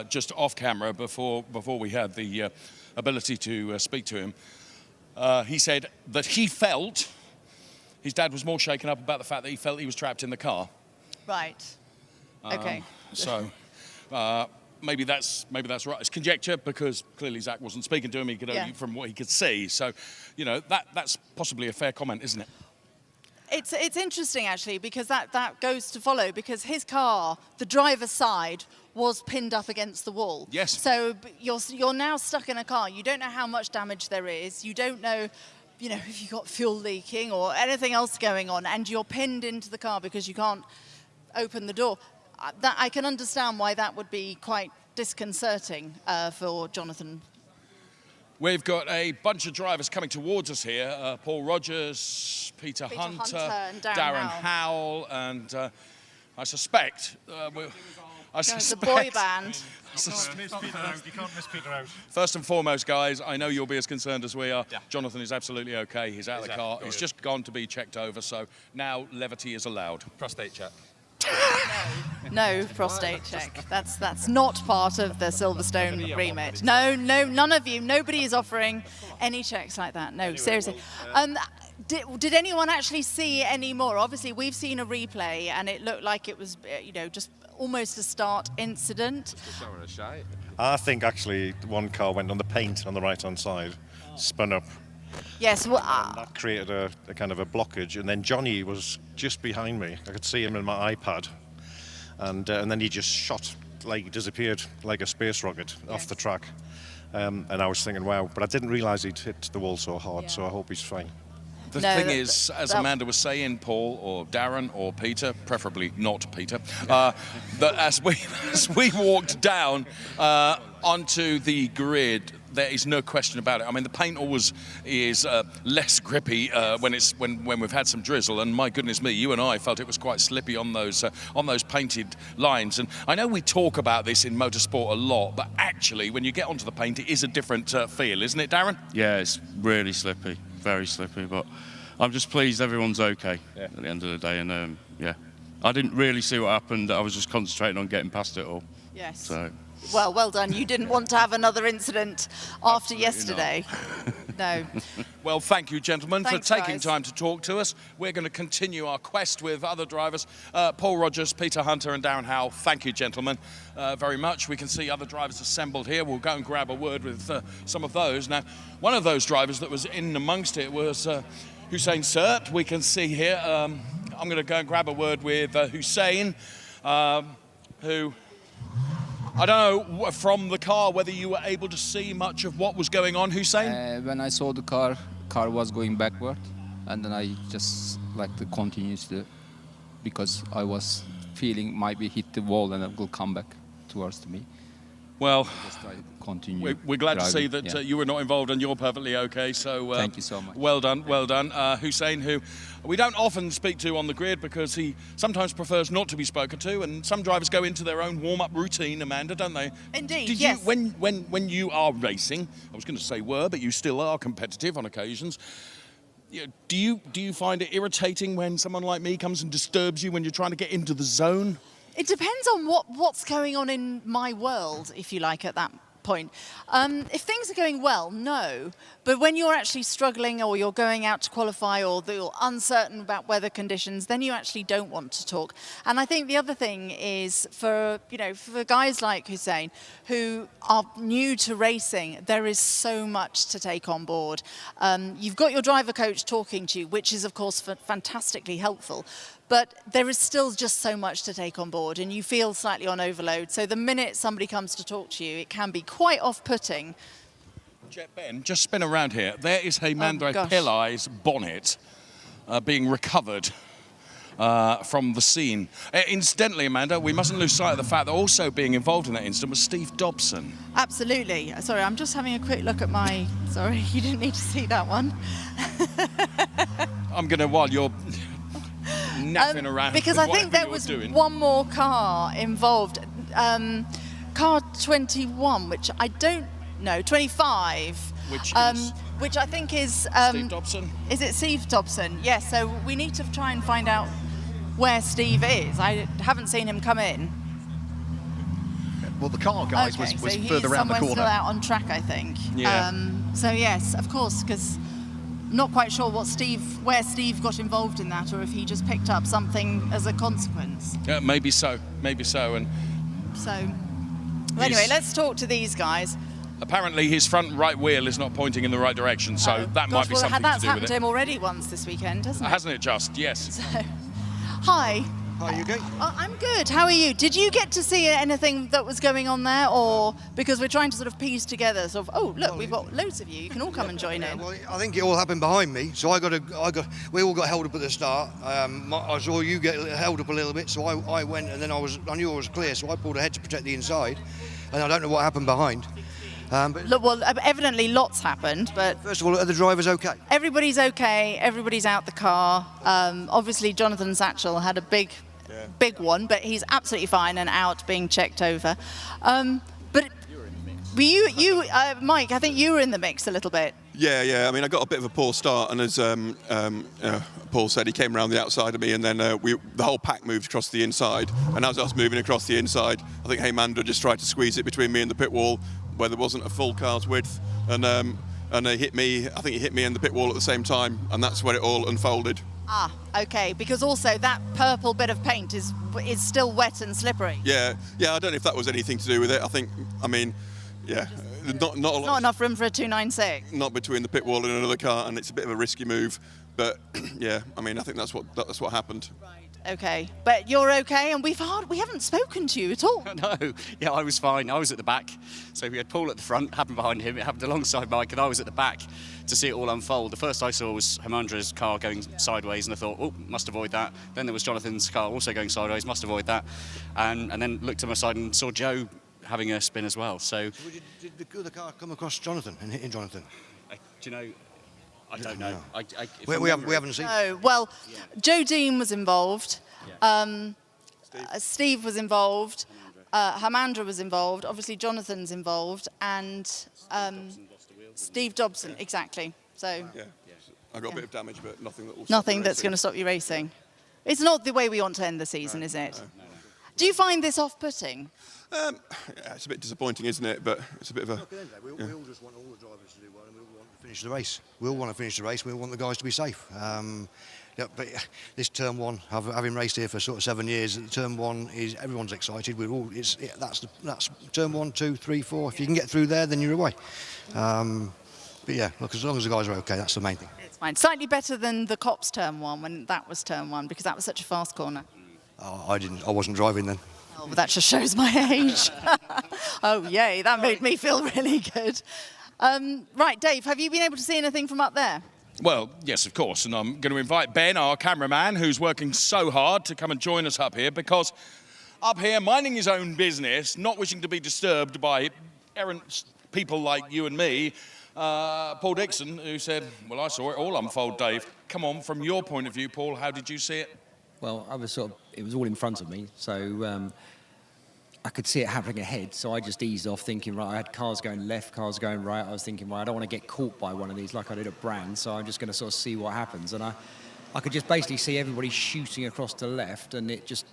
just off camera before we had the ability to speak to him, he said that he felt his dad was more shaken up about the fact that he felt he was trapped in the car. Right. Okay. So maybe that's right. It's conjecture, because clearly Zach wasn't speaking to him. He could only from what he could see. So, that's possibly a fair comment, isn't it? It's interesting actually, because that goes to follow, because his car, the driver's side, was pinned up against the wall. Yes. So you're now stuck in a car. You don't know how much damage there is. You don't know, if you've got fuel leaking or anything else going on, and you're pinned into the car because you can't open the door. I can understand why that would be quite disconcerting for Jonathan. We've got a bunch of drivers coming towards us here. Paul Rogers, Peter Hunter and Darren Howell, and I suspect... It's a boy band. You can't miss Peter out. First and foremost, guys, I know you'll be as concerned as we are. Yeah. Jonathan is absolutely okay. He's out of the car. He's just gone to be checked over, so now levity is allowed. Prostate check. No prostate check. That's not part of the Silverstone remit. No, none of you. Nobody is offering any checks like that. No, seriously. Did anyone actually see any more? Obviously, we've seen a replay, and it looked like it was, just almost a start incident. I think actually one car went on the paint on the right-hand side, spun up. Yes, well, and that created a kind of a blockage, and then Johnny was just behind me. I could see him in my iPad, and then he just shot, disappeared like a space rocket off the track. And I was thinking, wow, but I didn't realise he'd hit the wall so hard, so I hope he's fine. The thing is, as Amanda was saying, Paul or Darren or Peter, preferably not Peter, that as we walked down onto the grid, there is no question about it. I mean, the paint always is less grippy when we've had some drizzle, and my goodness me, you and I felt it was quite slippy on those painted lines. And I know we talk about this in motorsport a lot, but actually, when you get onto the paint, it is a different feel, isn't it, Darren? Yeah, it's really slippy, very slippy, but I'm just pleased everyone's okay at the end of the day. And yeah, I didn't really see what happened. I was just concentrating on getting past it all. Yes. So. Well done. You didn't want to have another incident after yesterday. No. Well, thank you, gentlemen, for taking guys. time to talk to us. We're going to continue our quest with other drivers. Paul Rogers, Peter Hunter and Darren Howell, thank you, gentlemen, very much. We can see other drivers assembled here. We'll go and grab a word with some of those. Now, one of those drivers that was in amongst it was Hussein Sert. We can see here. I'm going to go and grab a word with Hussein, who... I don't know from the car whether you were able to see much of what was going on, Hussein? When I saw the car was going backward, and then I just continuously, because I was feeling maybe hit the wall and it will come back towards me. Well, just try to continue. we're glad to see driving, that you were not involved and you're perfectly okay. So thank you so much. Well done, well done. Hussein, who we don't often speak to on the grid because he sometimes prefers not to be spoken to, and some drivers go into their own warm-up routine, Amanda, don't they? Indeed, Did yes. you, when you are racing, I was going to say were, but you still are competitive on occasions. Do you find it irritating when someone like me comes and disturbs you when you're trying to get into the zone? It depends on what's going on in my world, if you like, at that point. If things are going well, no. But when you're actually struggling or you're going out to qualify or you're uncertain about weather conditions, then you actually don't want to talk. And I think the other thing is for guys like Hussein who are new to racing, there is so much to take on board. You've got your driver coach talking to you, which is of course fantastically helpful. But there is still just so much to take on board and you feel slightly on overload. So the minute somebody comes to talk to you, it can be quite off-putting. Ben, just spin around here. There is Heimandre gosh. Pillai's bonnet being recovered from the scene. Incidentally, Amanda, we mustn't lose sight of the fact that also being involved in that incident was Steve Dobson. Absolutely. Sorry, I'm just having a quick look at my... Sorry, you didn't need to see that one. I'm going to, while you're naffing around because with I think there was one more car involved. Car 21, which I don't know, 25. Which I think is... Steve Dobson? Is it Steve Dobson? Yes, so we need to try and find out where Steve is. I haven't seen him come in. Well, the car, guys, was further around the corner. Still out on track, I think. Yeah. So yes, of course, because not quite sure where Steve got involved in that, or if he just picked up something as a consequence. Yeah, maybe so, and so anyway, let's talk to these guys. Apparently his front right wheel is not pointing in the right direction, so that might be something to do with it. That's happened to him already once this weekend, hasn't it? Hasn't it just? Yes. So, hi. Hi, you okay? I'm good. How are you? Did you get to see anything that was going on there, or because we're trying to sort of piece together, sort of, oh look, we've got loads of you. You can all come and join in. Well, I think it all happened behind me, so we all got held up at the start. I saw you get held up a little bit, so I went, and then I knew I was clear, so I pulled ahead to protect the inside, and I don't know what happened behind. Look, well, evidently lots happened, but... First of all, are the drivers okay? Everybody's okay, everybody's out the car. Obviously, Jonathan Satchel had a big one, but he's absolutely fine and out being checked over. But you Mike, I think you were in the mix a little bit. Yeah. I mean, I got a bit of a poor start, and as Paul said, he came around the outside of me, and then the whole pack moved across the inside. And as I was moving across the inside, I think Heimandre just tried to squeeze it between me and the pit wall, where there wasn't a full car's width, and he hit me. I think he hit me and the pit wall at the same time, and that's where it all unfolded. Ah, okay. Because also that purple bit of paint is still wet and slippery. Yeah. I don't know if that was anything to do with it. I mean, yeah. Not a lot. Not enough room for a 296. Not between the pit wall and another car, and it's a bit of a risky move. But yeah, I mean, I think that's what happened. Right. Okay. But you're okay, and we haven't spoken to you at all. No. Yeah, I was fine. I was at the back. So we had Paul at the front, happened behind him. It happened alongside Mike, and I was at the back to see it all unfold. The first I saw was Heimandre's car going sideways, and I thought, oh, must avoid that. Then there was Jonathan's car also going sideways, must avoid that. And then looked to my side and saw Joe having a spin as well. So did the car come across Jonathan and hitting Jonathan? Do you know? I don't know. We haven't seen. No. Well, Joe Dean was involved. Steve was involved. Heimandre was involved. Obviously, Jonathan's involved, and Steve Dobson. Exactly. So. Yeah. I got a bit of damage, but nothing that will. Nothing that's going to stop you racing. It's not the way we want to end the season, is it? No. Do you find this off-putting? Yeah, it's a bit disappointing, isn't it? But it's a bit of a... We all just want all the drivers to do well, and we all want to finish the race. We all want to finish the race, we all want the guys to be safe. But this Turn 1, having raced here for sort of 7 years, Turn 1 is, everyone's excited. That's Turn 1, 2, 3, 4. If you can get through there, then you're away. But yeah, look, as long as the guys are okay, that's the main thing. It's fine. Slightly better than the Cops Turn 1, when that was Turn 1, because that was such a fast corner. I wasn't driving then. Oh, well, that just shows my age. Oh, yay, that made me feel really good. Right, Dave, have you been able to see anything from up there? Well, yes, of course, and I'm going to invite Ben, our cameraman, who's working so hard to come and join us up here, because up here minding his own business, not wishing to be disturbed by errant people like you and me, Paul Dixon, who said, well, I saw it all unfold, Dave. Come on, from your point of view, Paul, how did you see it? Well, it was all in front of me, so I could see it happening ahead, so I just eased off thinking, right, I had cars going left, cars going right. I was thinking, right, I don't want to get caught by one of these like I did at Brands, so I'm just going to sort of see what happens. And I could just basically see everybody shooting across to the left, and it just,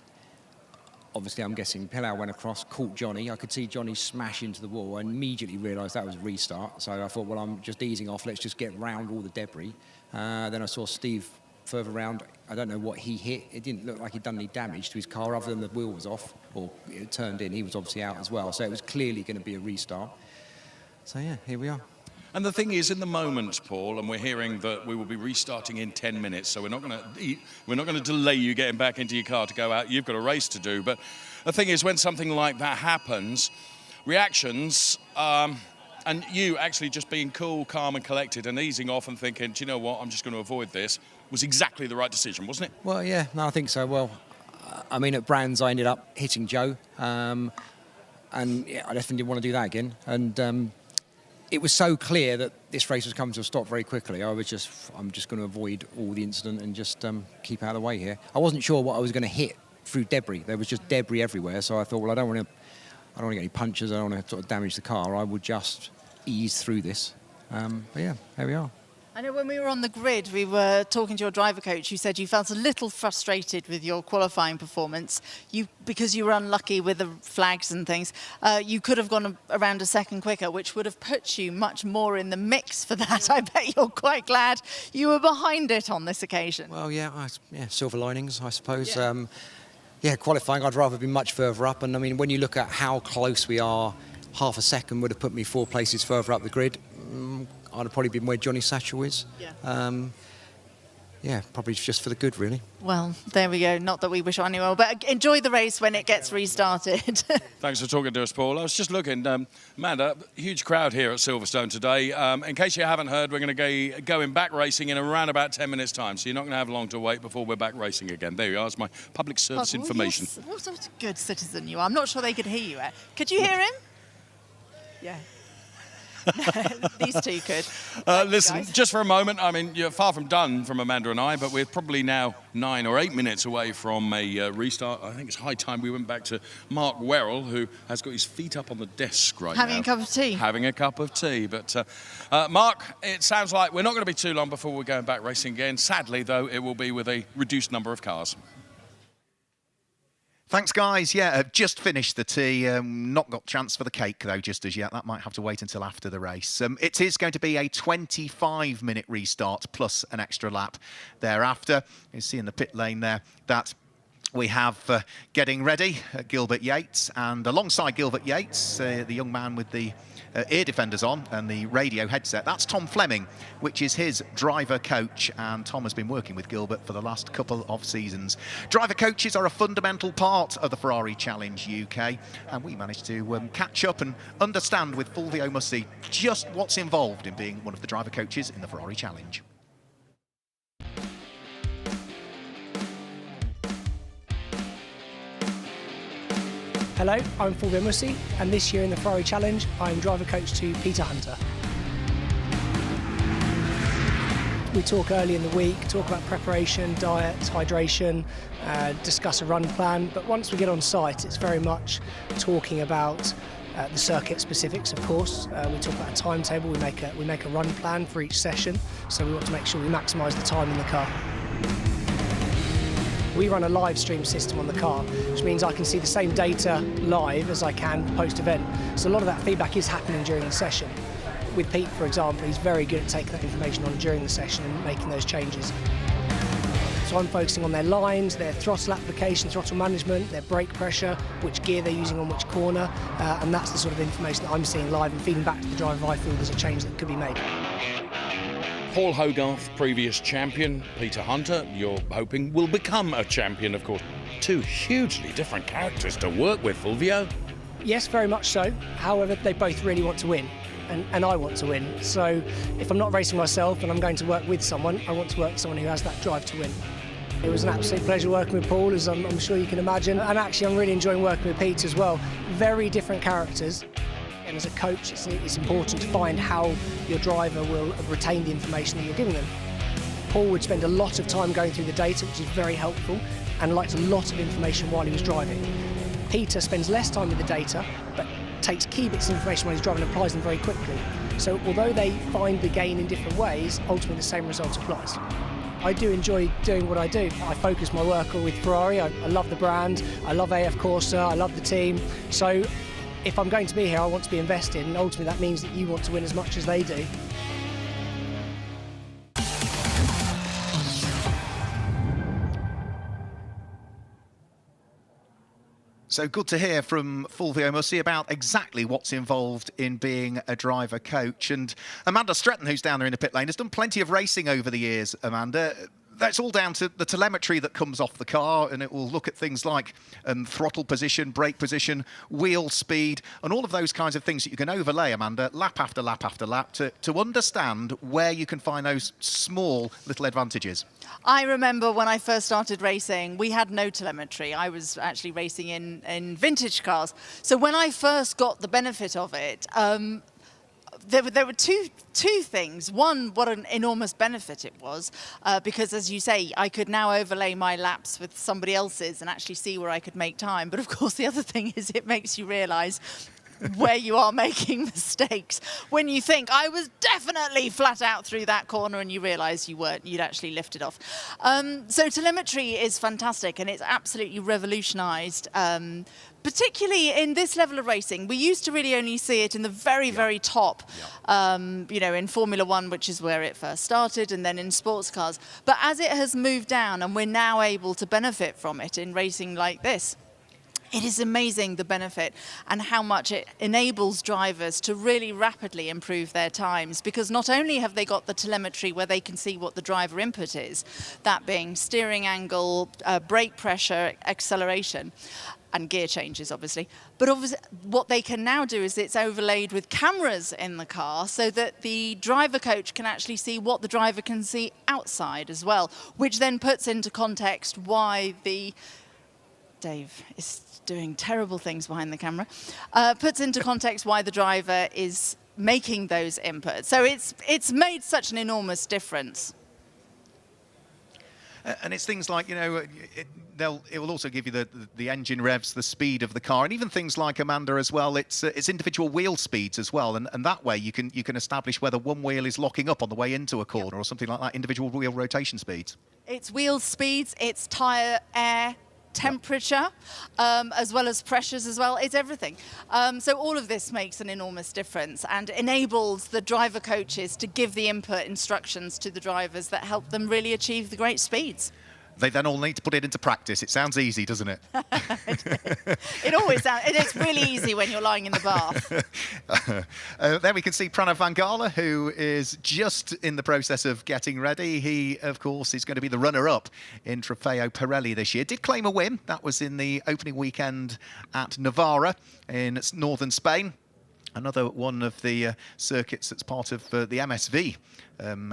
obviously I'm guessing Pillau went across, caught Johnny. I could see Johnny smash into the wall. I immediately realised that was a restart, so I thought, well, I'm just easing off, let's just get round all the debris. Then I saw Steve further round. I don't know what he hit. It didn't look like he'd done any damage to his car other than the wheel was off, or it turned in. He was obviously out as well, so it was clearly going to be a restart. So yeah, here we are. And the thing is, in the moment, Paul, and we're hearing that we will be restarting in 10 minutes, so we're not going to delay you getting back into your car to go out. You've got a race to do. But the thing is, when something like that happens, reactions, and you actually just being cool, calm and collected and easing off and thinking, do you know what, I'm just going to avoid this, was exactly the right decision, wasn't it? Well, yeah, no, I think so. Well, I mean, at Brands, I ended up hitting Joe, and yeah, I definitely didn't want to do that again. And it was so clear that this race was coming to a stop very quickly. I'm just going to avoid all the incident and just keep out of the way here. I wasn't sure what I was going to hit through debris. There was just debris everywhere, so I thought, well, I don't want to get any punches. I don't want to sort of damage the car. I would just ease through this. But yeah, here we are. I know when we were on the grid, we were talking to your driver coach who said you felt a little frustrated with your qualifying performance. Because you were unlucky with the flags and things, you could have gone around a second quicker, which would have put you much more in the mix for that. I bet you're quite glad you were behind it on this occasion. Well, yeah, silver linings, I suppose. Yeah, qualifying, I'd rather be much further up. And I mean, when you look at how close we are, half a second would have put me 4 places further up the grid. I'd have probably been where Johnny Satchel is. Yeah, probably just for the good, really. Well, there we go. Not that we wish on anyone, but enjoy the race when it gets restarted. Thanks for talking to us, Paul. I was just looking, Amanda, huge crowd here at Silverstone today. In case you haven't heard, we're going to be going back racing in around about 10 minutes' time, so you're not going to have long to wait before we're back racing again. There you are. It's my public service information. Yes. What sort of good citizen you are. I'm not sure they could hear you. Could you hear him? Yeah. These two could. Listen, just for a moment, I mean, you're far from done from Amanda and I, but we're probably now 9 or 8 minutes away from a restart. I think it's high time we went back to Mark Werrell, who has got his feet up on the desk right now. Having a cup of tea. Having a cup of tea. But Mark, it sounds like we're not going to be too long before we're going back racing again. Sadly, though, it will be with a reduced number of cars. Thanks, guys. Yeah, I've just finished the tea. Not got chance for the cake, though, just as yet. That might have to wait until after the race. It is going to be a 25-minute restart plus an extra lap thereafter. You see in the pit lane there that we have getting ready Gilbert Yates, and alongside Gilbert Yates, the young man with the ear defenders on and the radio headset, that's Tom Fleming, which is his driver coach, and Tom has been working with Gilbert for the last couple of seasons. Driver coaches are a fundamental part of the Ferrari Challenge UK, and we managed to catch up and understand with Fulvio Mussi just what's involved in being one of the driver coaches in the Ferrari Challenge. Hello, I'm Fulvio Mussi, and this year in the Ferrari Challenge, I'm driver coach to Peter Hunter. We talk early in the week, talk about preparation, diet, hydration, discuss a run plan, but once we get on site, it's very much talking about the circuit specifics, of course. We talk about a timetable, we make a run plan for each session, so we want to make sure we maximise the time in the car. We run a live stream system on the car, which means I can see the same data live as I can post-event. So a lot of that feedback is happening during the session. With Pete, for example, he's very good at taking that information on during the session and making those changes. So I'm focusing on their lines, their throttle application, throttle management, their brake pressure, which gear they're using on which corner, and that's the sort of information that I'm seeing live and feeding back to the driver I feel there's a change that could be made. Paul Hogarth, previous champion. Peter Hunter, you're hoping will become a champion, of course. Two hugely different characters to work with, Fulvio. Yes, very much so. However, they both really want to win, and I want to win. So if I'm not racing myself and I'm going to work with someone, I want to work with someone who has that drive to win. It was an absolute pleasure working with Paul, as I'm sure you can imagine, and actually I'm really enjoying working with Pete as well. Very different characters, and as a coach it's important to find how your driver will retain the information that you're giving them. Paul would spend a lot of time going through the data, which is very helpful, and liked a lot of information while he was driving. Peter spends less time with the data, but takes key bits of information while he's driving and applies them very quickly. So although they find the gain in different ways, ultimately the same result applies. I do enjoy doing what I do. I focus my work with Ferrari. I love the brand, I love AF Corsa, I love the team. So if I'm going to be here, I want to be invested, and ultimately that means that you want to win as much as they do. So good to hear from Fulvio Mussi about exactly what's involved in being a driver coach. And Amanda Stretton, who's down there in the pit lane, has done plenty of racing over the years, Amanda. That's all down to the telemetry that comes off the car, and it will look at things like throttle position, brake position, wheel speed, and all of those kinds of things that you can overlay, Amanda, lap after lap after lap, to understand where you can find those small little advantages. I remember when I first started racing, we had no telemetry. I was actually racing in vintage cars. So when I first got the benefit of it, there were two things. One, what an enormous benefit it was, because as you say, I could now overlay my laps with somebody else's and actually see where I could make time. But of course, the other thing is it makes you realise where you are making mistakes. When you think, I was definitely flat out through that corner, and you realise you weren't, you'd actually lifted off. So telemetry is fantastic, and it's absolutely revolutionised, particularly in this level of racing. We used to really only see it in the very top, you know, in Formula One, which is where it first started, and then in sports cars. But as it has moved down, and we're now able to benefit from it in racing like this, it is amazing, the benefit, and how much it enables drivers to really rapidly improve their times, because not only have they got the telemetry where they can see what the driver input is, that being steering angle, brake pressure, acceleration, and gear changes, obviously. But obviously, what they can now do is it's overlaid with cameras in the car, so that the driver coach can actually see what the driver can see outside as well, which then puts into context why the... Dave is doing terrible things behind the camera, puts into context why the driver is making those inputs. So it's made such an enormous difference. And it's things like, you know, it will also give you the engine revs, the speed of the car, and even things like, Amanda, as well, it's individual wheel speeds as well, and that way you can establish whether one wheel is locking up on the way into a corner or something like that, individual wheel rotation speeds. It's wheel speeds, it's tyre air temperature, as well as pressures as well. It's everything. So all of this makes an enormous difference and enables the driver coaches to give the input instructions to the drivers that help them really achieve the great speeds. They then all need to put it into practice. It sounds easy, doesn't it? It always sounds, and it's really easy when you're lying in the bath. There we can see Pranav Vangala, who is just in the process of getting ready. He, of course, is going to be the runner-up in Trofeo Pirelli this year. Did claim a win. That was in the opening weekend at Navarra in northern Spain. Another one of the circuits that's part of the MSV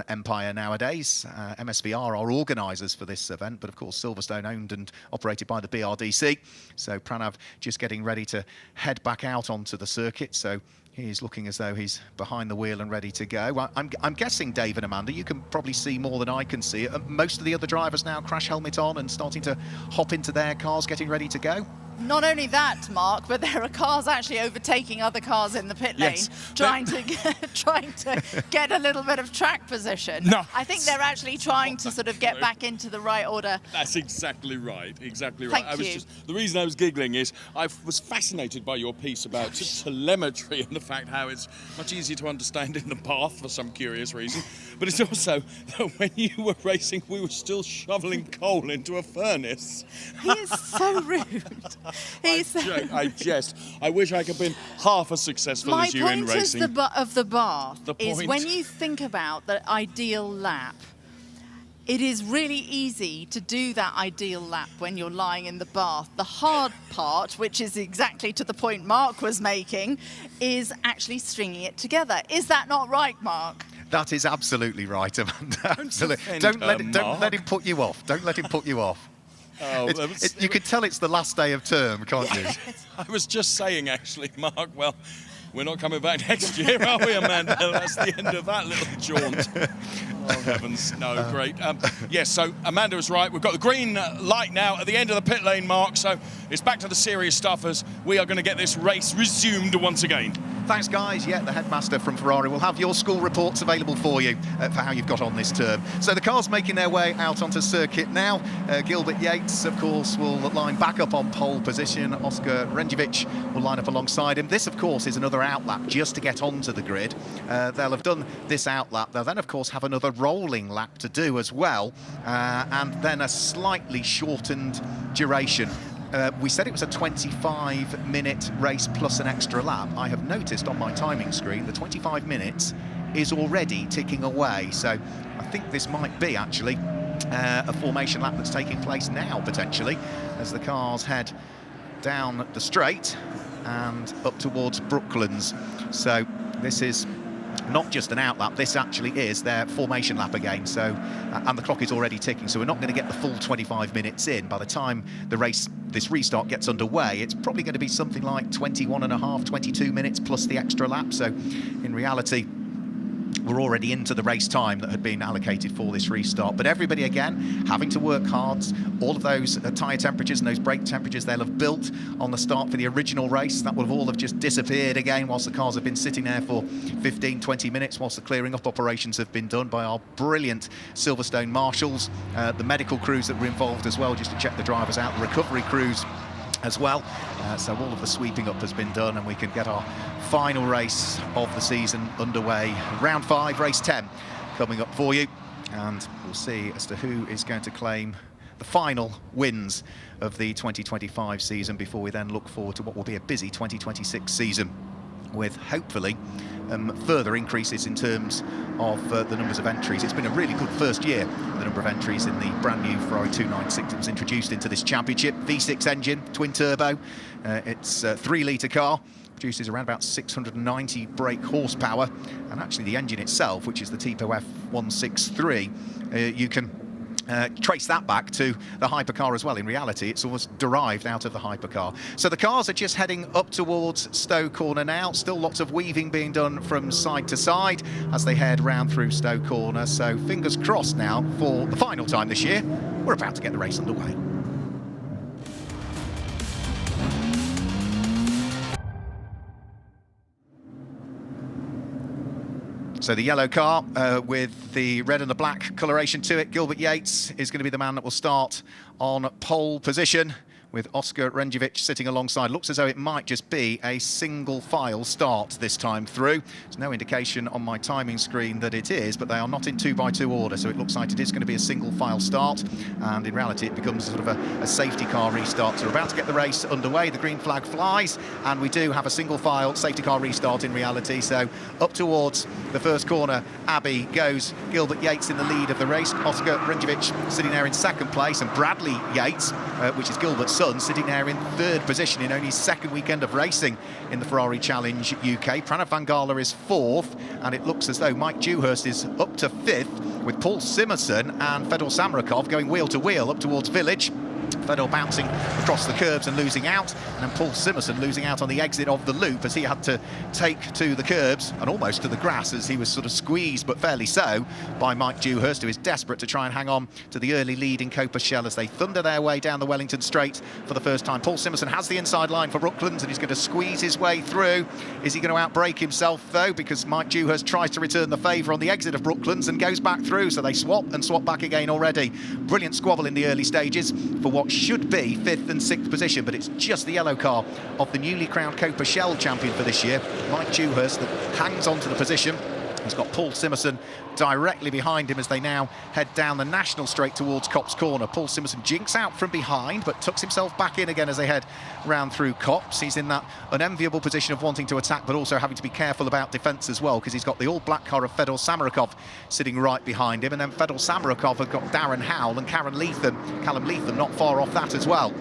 empire nowadays. MSVR are organisers for this event, but of course Silverstone owned and operated by the BRDC. So Pranav just getting ready to head back out onto the circuit. So he's looking as though he's behind the wheel and ready to go. I'm guessing, Dave and Amanda, you can probably see more than I can see. Most of the other drivers now crash helmet on and starting to hop into their cars, getting ready to go. Not only that, Mark, but there are cars actually overtaking other cars in the pit lane, trying to get a little bit of track position. No. I think they're actually trying to sort of get back into the right order. That's exactly right, exactly right. Thank you. The reason I was giggling is I was fascinated by your piece about telemetry and the fact how it's much easier to understand in the bath for some curious reason. But it's also that when you were racing, we were still shoveling coal into a furnace. He is so rude. I jest. I wish I could have been half as successful as you in racing. My point of the bath is point. when you think about the ideal lap, it is really easy to do that ideal lap when you're lying in the bath. The hard part, which is exactly to the point Mark was making, is actually stringing it together. Is that not right, Mark? That is absolutely right, Amanda. Absolutely. defend Don't let him put you off. Don't let him put you off. Oh, You can tell it's the last day of term, can't you? I was just saying, actually, Mark, well, we're not coming back next year, are we, Amanda? That's the end of that little jaunt. Oh, heavens. No, great. Yes, so Amanda was right. We've got the green light now at the end of the pit lane, Mark, so it's back to the serious stuff as we are going to get this race resumed once again. Thanks, guys. Yeah, the headmaster from Ferrari will have your school reports available for you for how you've got on this term. So the cars making their way out onto circuit now. Gilbert Yates, of course, will line back up on pole position. Oscar Renjevic will line up alongside him. This, of course, is another outlap just to get onto the grid. They'll have done this outlap. They'll then, of course, have another rolling lap to do as well, and then a slightly shortened duration. We said it was a 25-minute race plus an extra lap. I have noticed on my timing screen the 25 minutes is already ticking away. So I think this might be actually a formation lap that's taking place now, potentially, as the cars head down the straight and up towards Brooklands. So this is not just an outlap, this actually is their formation lap again. So, and the clock is already ticking, so we're not going to get the full 25 minutes in. By the time the race, this restart gets underway, it's probably going to be something like 21 and a half, 22 minutes plus the extra lap. So in reality, we're already into the race time that had been allocated for this restart. But everybody, again, having to work hard. All of those tyre temperatures and those brake temperatures they'll have built on the start for the original race, that will have all have just disappeared again whilst the cars have been sitting there for 15, 20 minutes whilst the clearing up operations have been done by our brilliant Silverstone marshals, the medical crews that were involved as well, just to check the drivers out, the recovery crews as well. So all of the sweeping up has been done, and we can get our final race of the season underway. Round 5, race 10 coming up for you, and we'll see as to who is going to claim the final wins of the 2025 season before we then look forward to what will be a busy 2026 season, with hopefully further increases in terms of the numbers of entries. It's been a really good first year, the number of entries in the brand new Ferrari 296 that was introduced into this championship. V6 engine, twin turbo, it's a 3-litre car, produces around about 690 brake horsepower, and actually the engine itself, which is the Tipo F163, you can trace that back to the hypercar as well. In reality, it's almost derived out of the hypercar. So the cars are just heading up towards Stowe Corner now. Still lots of weaving being done from side to side as they head round through Stowe Corner. So fingers crossed now for the final time this year. We're about to get the race underway. So the yellow car with the red and the black coloration to it, Gilbert Yates is going to be the man that will start on pole position, with Oscar Renjevic sitting alongside. Looks as though it might just be a single file start this time through. There's no indication on my timing screen that it is, but they are not in 2x2 order, so it looks like it is going to be a single file start, and in reality it becomes sort of a safety car restart. So we're about to get the race underway. The green flag flies, and we do have a single file safety car restart in reality. So up towards the first corner, Abbey goes. Gilbert Yates in the lead of the race. Oscar Renjevic sitting there in second place, and Bradley Yates, which is Gilbert's son, sitting there in third position in only his second weekend of racing in the Ferrari Challenge UK. Pranav Vangala is fourth, and it looks as though Mike Dewhurst is up to fifth, with Paul Simerson and Fedor Samrakov going wheel to wheel up towards Village. Fedor bouncing across the curbs and losing out, and then Paul Simerson losing out on the exit of the loop as he had to take to the curbs and almost to the grass as he was sort of squeezed, but fairly so, by Mike Dewhurst, who is desperate to try and hang on to the early lead in Copa-Shell as they thunder their way down the Wellington Straight for the first time. Paul Simerson has the inside line for Brooklands, and he's going to squeeze his way through. Is he going to outbrake himself, though? Because Mike Dewhurst tries to return the favour on the exit of Brooklands and goes back through, so they swap and swap back again already. Brilliant squabble in the early stages for what should be 5th and 6th position, but it's just the yellow car of the newly crowned Copa-Shell champion for this year, Mike Dewhurst, that hangs on to the position. He's got Paul Simerson directly behind him as they now head down the National Straight towards Copse Corner. Paul Simerson jinks out from behind, but tucks himself back in again as they head round through Copse. He's in that unenviable position of wanting to attack, but also having to be careful about defence as well, because he's got the all-black car of Fedor Samrakov sitting right behind him, and then Fedor Samrakov has got Darren Howell and Callum Leatham not far off that as well.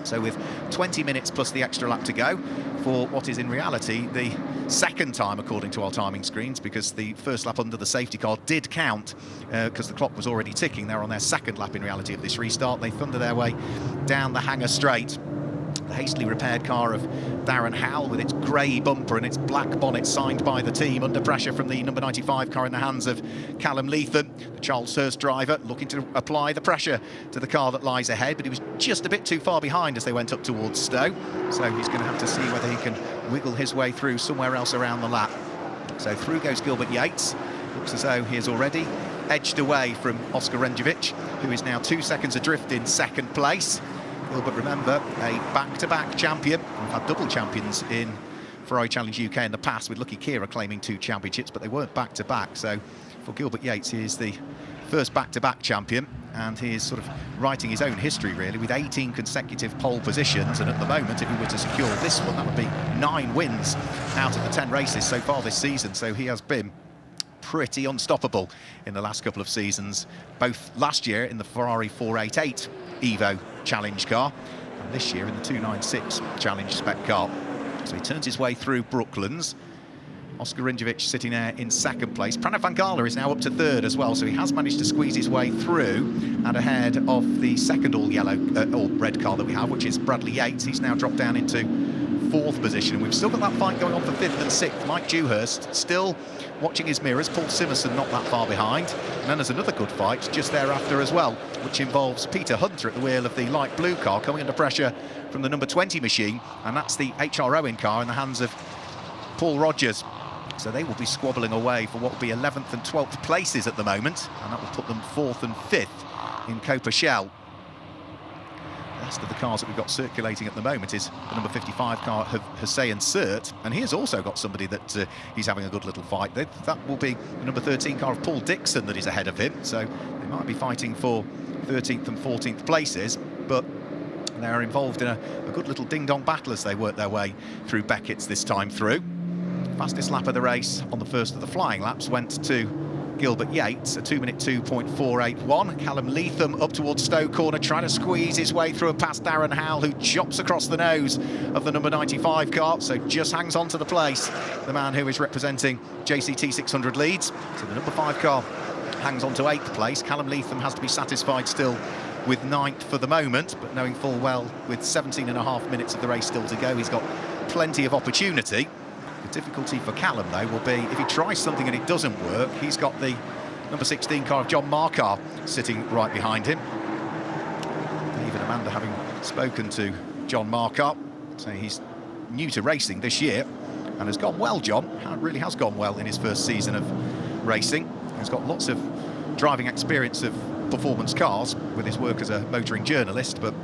So with 20 minutes plus the extra lap to go, for what is in reality the second time according to our timing screens, because the first lap under the safety car did count because the clock was already ticking. They're on their second lap in reality of this restart. They thunder their way down the hangar straight. The hastily repaired car of Darren Howell with its grey bumper and its black bonnet signed by the team, under pressure from the number 95 car in the hands of Callum Leatham, the Charles Hurst driver, looking to apply the pressure to the car that lies ahead, but he was just a bit too far behind as they went up towards Stowe, so he's going to have to see whether he can wiggle his way through somewhere else around the lap. So through goes Gilbert Yates. Looks as though he has already edged away from Oscar Renjovic, who is now 2 seconds adrift in second place. Gilbert, remember, a back-to-back champion. We've had double champions in Ferrari Challenge UK in the past, with Lucky Kira claiming 2 championships, but they weren't back-to-back. So for Gilbert Yates, he is the first back-to-back champion, and he is sort of writing his own history, really, with 18 consecutive pole positions. And at the moment, if he were to secure this one, that would be 9 wins out of the 10 races so far this season. So he has been pretty unstoppable in the last couple of seasons, both last year in the Ferrari 488 Evo Challenge car, and this year in the 296 Challenge spec car. So he turns his way through Brooklands. Oscar Renjovic sitting there in second place. Pranav Vangala is now up to third as well, so he has managed to squeeze his way through and ahead of the second all-yellow, all-red car that we have, which is Bradley Yates. He's now dropped down into fourth position, and we've still got that fight going on for fifth and sixth. Mike Dewhurst still watching his mirrors, Paul Simerson not that far behind, and then there's another good fight just thereafter as well, which involves Peter Hunter at the wheel of the light blue car, coming under pressure from the number 20 machine, and that's the HR Owen car in the hands of Paul Rogers. So they will be squabbling away for what will be 11th and 12th places at the moment, and that will put them 4th and 5th in Copa Shell. The last of the cars that we've got circulating at the moment is the number 55 car of Hussein Sert, and he has also got somebody that he's having a good little fight. That will be the number 13 car of Paul Dixon that is ahead of him, so they might be fighting for 13th and 14th places, but they're involved in a good little ding-dong battle as they work their way through Beckett's this time through. Fastest lap of the race on the first of the flying laps went to Gilbert Yates, a 2-minute 2.481. Callum Leatham up towards Stowe Corner, trying to squeeze his way through and past Darren Howell, who chops across the nose of the number 95 car, so just hangs on to the place, the man who is representing JCT 600 Leeds. So the number 5 car hangs on to 8th place. Callum Leatham has to be satisfied still with 9th for the moment, but knowing full well with 17.5 minutes of the race still to go, he's got plenty of opportunity. The difficulty for Callum, though, will be if he tries something and it doesn't work, he's got the number 16 car of John Markar sitting right behind him. Dave and Amanda having spoken to John Markar, saying he's new to racing this year and has gone well, John. Really has gone well in his first season of racing. He's got lots of driving experience of performance cars with his work as a motoring journalist, but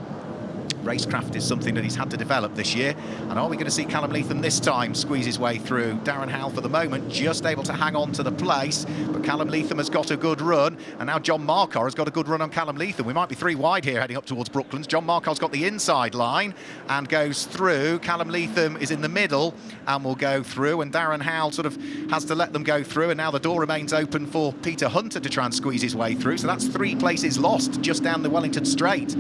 racecraft is something that he's had to develop this year. And are we going to see Callum Leatham this time squeeze his way through? Darren Howell for the moment just able to hang on to the place, but Callum Leatham has got a good run, and now John Markar has got a good run on Callum Leatham. We might be 3 wide here heading up towards Brooklands. John Markar's got the inside line and goes through. Callum Leatham is in the middle and will go through, and Darren Howell sort of has to let them go through, and now the door remains open for Peter Hunter to try and squeeze his way through. So that's 3 places lost just down the Wellington Straight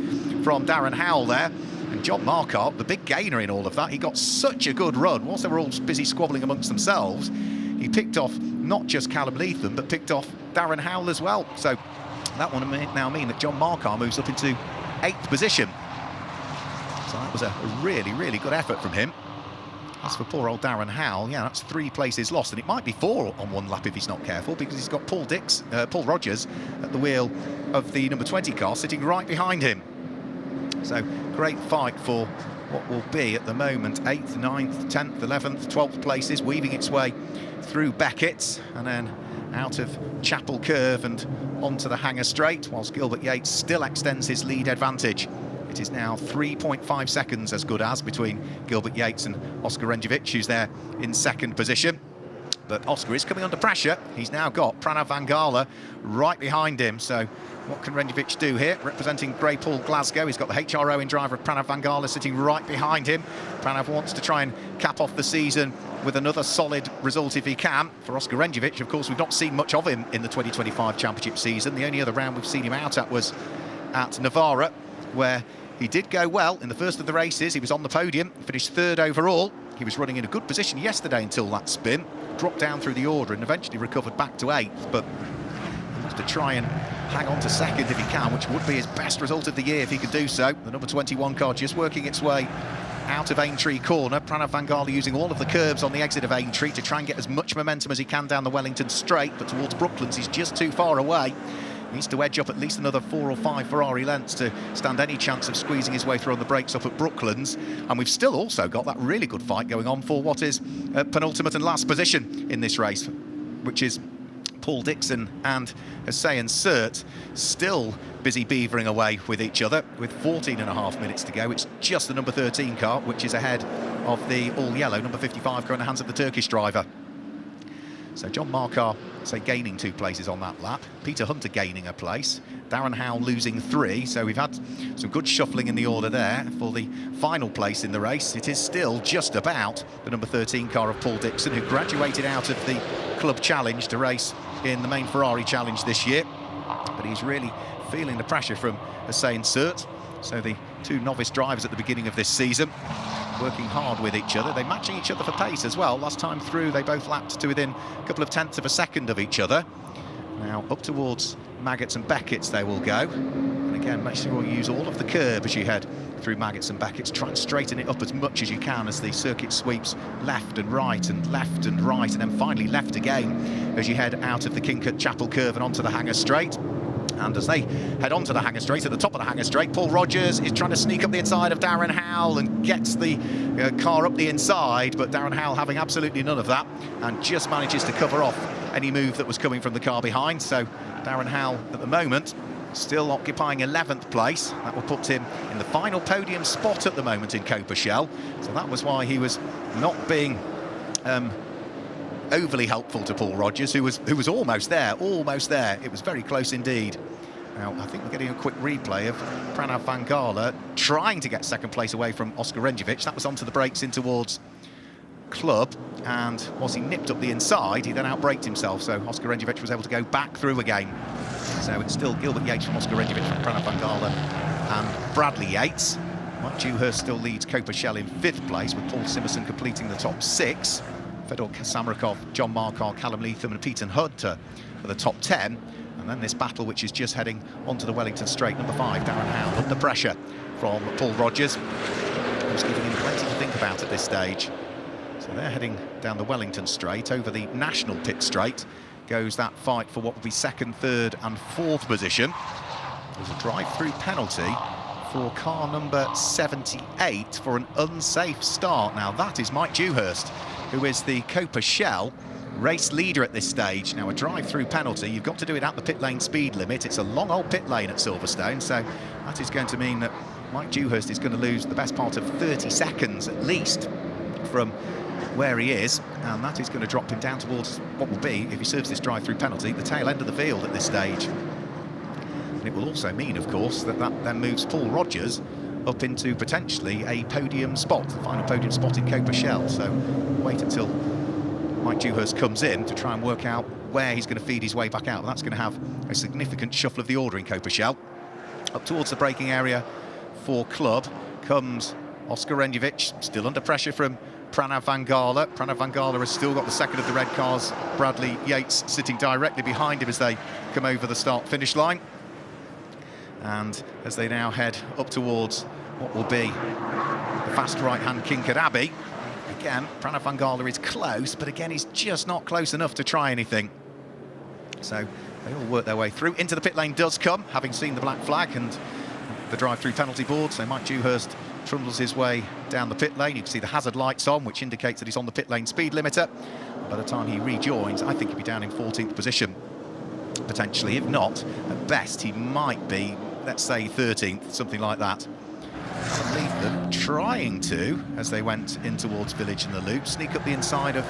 from Darren Howell there. And John Markar, the big gainer in all of that, he got such a good run. Whilst they were all busy squabbling amongst themselves, he picked off not just Callum Leatham, but picked off Darren Howell as well. So that will now mean that John Markar moves up into 8th position. So that was a really, really good effort from him. As for poor old Darren Howell, yeah, that's 3 places lost, and it might be 4 on one lap if he's not careful, because he's got Paul Rogers at the wheel of the number 20 car sitting right behind him. So great fight for what will be at the moment 8th, 9th, 10th, 11th, 12th places, weaving its way through Beckett's and then out of Chapel Curve and onto the Hangar Straight, whilst Gilbert Yates still extends his lead advantage. It is now 3.5 seconds as good as between Gilbert Yates and Oscar Renjovic, who's there in second position. But Oscar is coming under pressure. He's now got Pranav Vangala right behind him. So what can Renjovic do here? Representing Grey Pool Glasgow, he's got the HRO in driver of Pranav Vangala sitting right behind him. Pranav wants to try and cap off the season with another solid result if he can. For Oscar Renjovic, of course, we've not seen much of him in the 2025 championship season. The only other round we've seen him out at was at Navarra, where he did go well in the first of the races. He was on the podium, finished 3rd overall, He was running in a good position yesterday until that spin, dropped down through the order and eventually recovered back to 8th, but he wants to try and hang on to 2nd if he can, which would be his best result of the year if he could do so. The number 21 car just working its way out of Aintree corner. Pranav Vangala using all of the curbs on the exit of Aintree to try and get as much momentum as he can down the Wellington straight, but towards Brooklands he's just too far away. He needs to edge up at least another 4 or 5 Ferrari lengths to stand any chance of squeezing his way through on the brakes up at Brooklands. And we've still also got that really good fight going on for what is penultimate and last position in this race, which is Paul Dixon and Hussein Sert still busy beavering away with each other with 14.5 minutes to go. It's just the number 13 car which is ahead of the all-yellow number 55 car in the hands of the Turkish driver. So John Markar, say, gaining 2 places on that lap. Peter Hunter gaining a place. Darren Howe losing 3. So we've had some good shuffling in the order there for the final place in the race. It is still just about the number 13 car of Paul Dixon, who graduated out of the Club Challenge to race in the main Ferrari Challenge this year. But he's really feeling the pressure from Hussein Sert. So the 2 novice drivers at the beginning of this season working hard with each other. They're matching each other for pace as well. Last time through, they both lapped to within a couple of tenths of a second of each other. Now up towards Maggots and Beckett's they will go. And again, make sure you use all of the curb as you head through Maggots and Beckett's. Try and straighten it up as much as you can as the circuit sweeps left and right and left and right, and then finally left again as you head out of the Kinkert Chapel curve and onto the Hanger Straight. And as they head onto the Hanger Straight, at the top of the Hanger Straight, Paul Rogers is trying to sneak up the inside of Darren Howell and gets the car up the inside, but Darren Howell having absolutely none of that and just manages to cover off any move that was coming from the car behind. So Darren Howell at the moment still occupying 11th place. That will put him in the final podium spot at the moment in Copershell. So that was why he was not being overly helpful to Paul Rogers, who was almost there, almost there. It was very close indeed. Now, I think we're getting a quick replay of Pranav Vangala trying to get 2nd place away from Oscar Renjovic. That was onto the brakes in towards Club, and was he nipped up the inside, he then outbraked himself, so Oscar Renjovic was able to go back through again. So it's still Gilbert Yates from Oscar Renjovic, from Pranav Vangala and Bradley Yates. Mike Dewhurst still leads Copershell in 5th place, with Paul Simerson completing the top 6. Fedor Samrakov, John Markar, Callum Leatham and Peter Hunter for the top 10. And then this battle, which is just heading onto the Wellington Straight, number 5, Darren Howell, under pressure from Paul Rogers, who's giving him plenty to think about at this stage. So they're heading down the Wellington Straight. Over the National Pit Straight goes that fight for what will be 2nd, 3rd and 4th position. There's a drive-through penalty for car number 78 for an unsafe start. Now that is Mike Dewhurst, who is the Copershell race leader at this stage. Now a drive-through penalty, you've got to do it at the pit lane speed limit. It's a long old pit lane at Silverstone, so that is going to mean that Mike Dewhurst is going to lose the best part of 30 seconds at least from where he is, and that is going to drop him down towards what will be, if he serves this drive-through penalty, the tail end of the field at this stage. And it will also mean, of course, that then moves Paul Rogers up into potentially a podium spot, the final podium spot in Copershell. So wait until Mike Dewhurst comes in to try and work out where he's going to feed his way back out. And that's going to have a significant shuffle of the order in Copershell. Up towards the braking area for Club comes Oscar Renjovic, still under pressure from Pranav Vangala. Pranav Vangala has still got the 2nd of the red cars, Bradley Yates, sitting directly behind him as they come over the start-finish line. And as they now head up towards what will be the fast right-hand Kinkert Abbey, again, Pranav Vangala is close, but again, he's just not close enough to try anything. So they all work their way through. Into the pit lane does come, having seen the black flag and the drive-through penalty board. So Mike Dewhurst trundles his way down the pit lane. You can see the hazard lights on, which indicates that he's on the pit lane speed limiter. By the time he rejoins, I think he'll be down in 14th position, potentially. If not, at best, he might be, let's say, 13th, something like that. Callum Leatham trying to, as they went in towards Village and the Loop, sneak up the inside of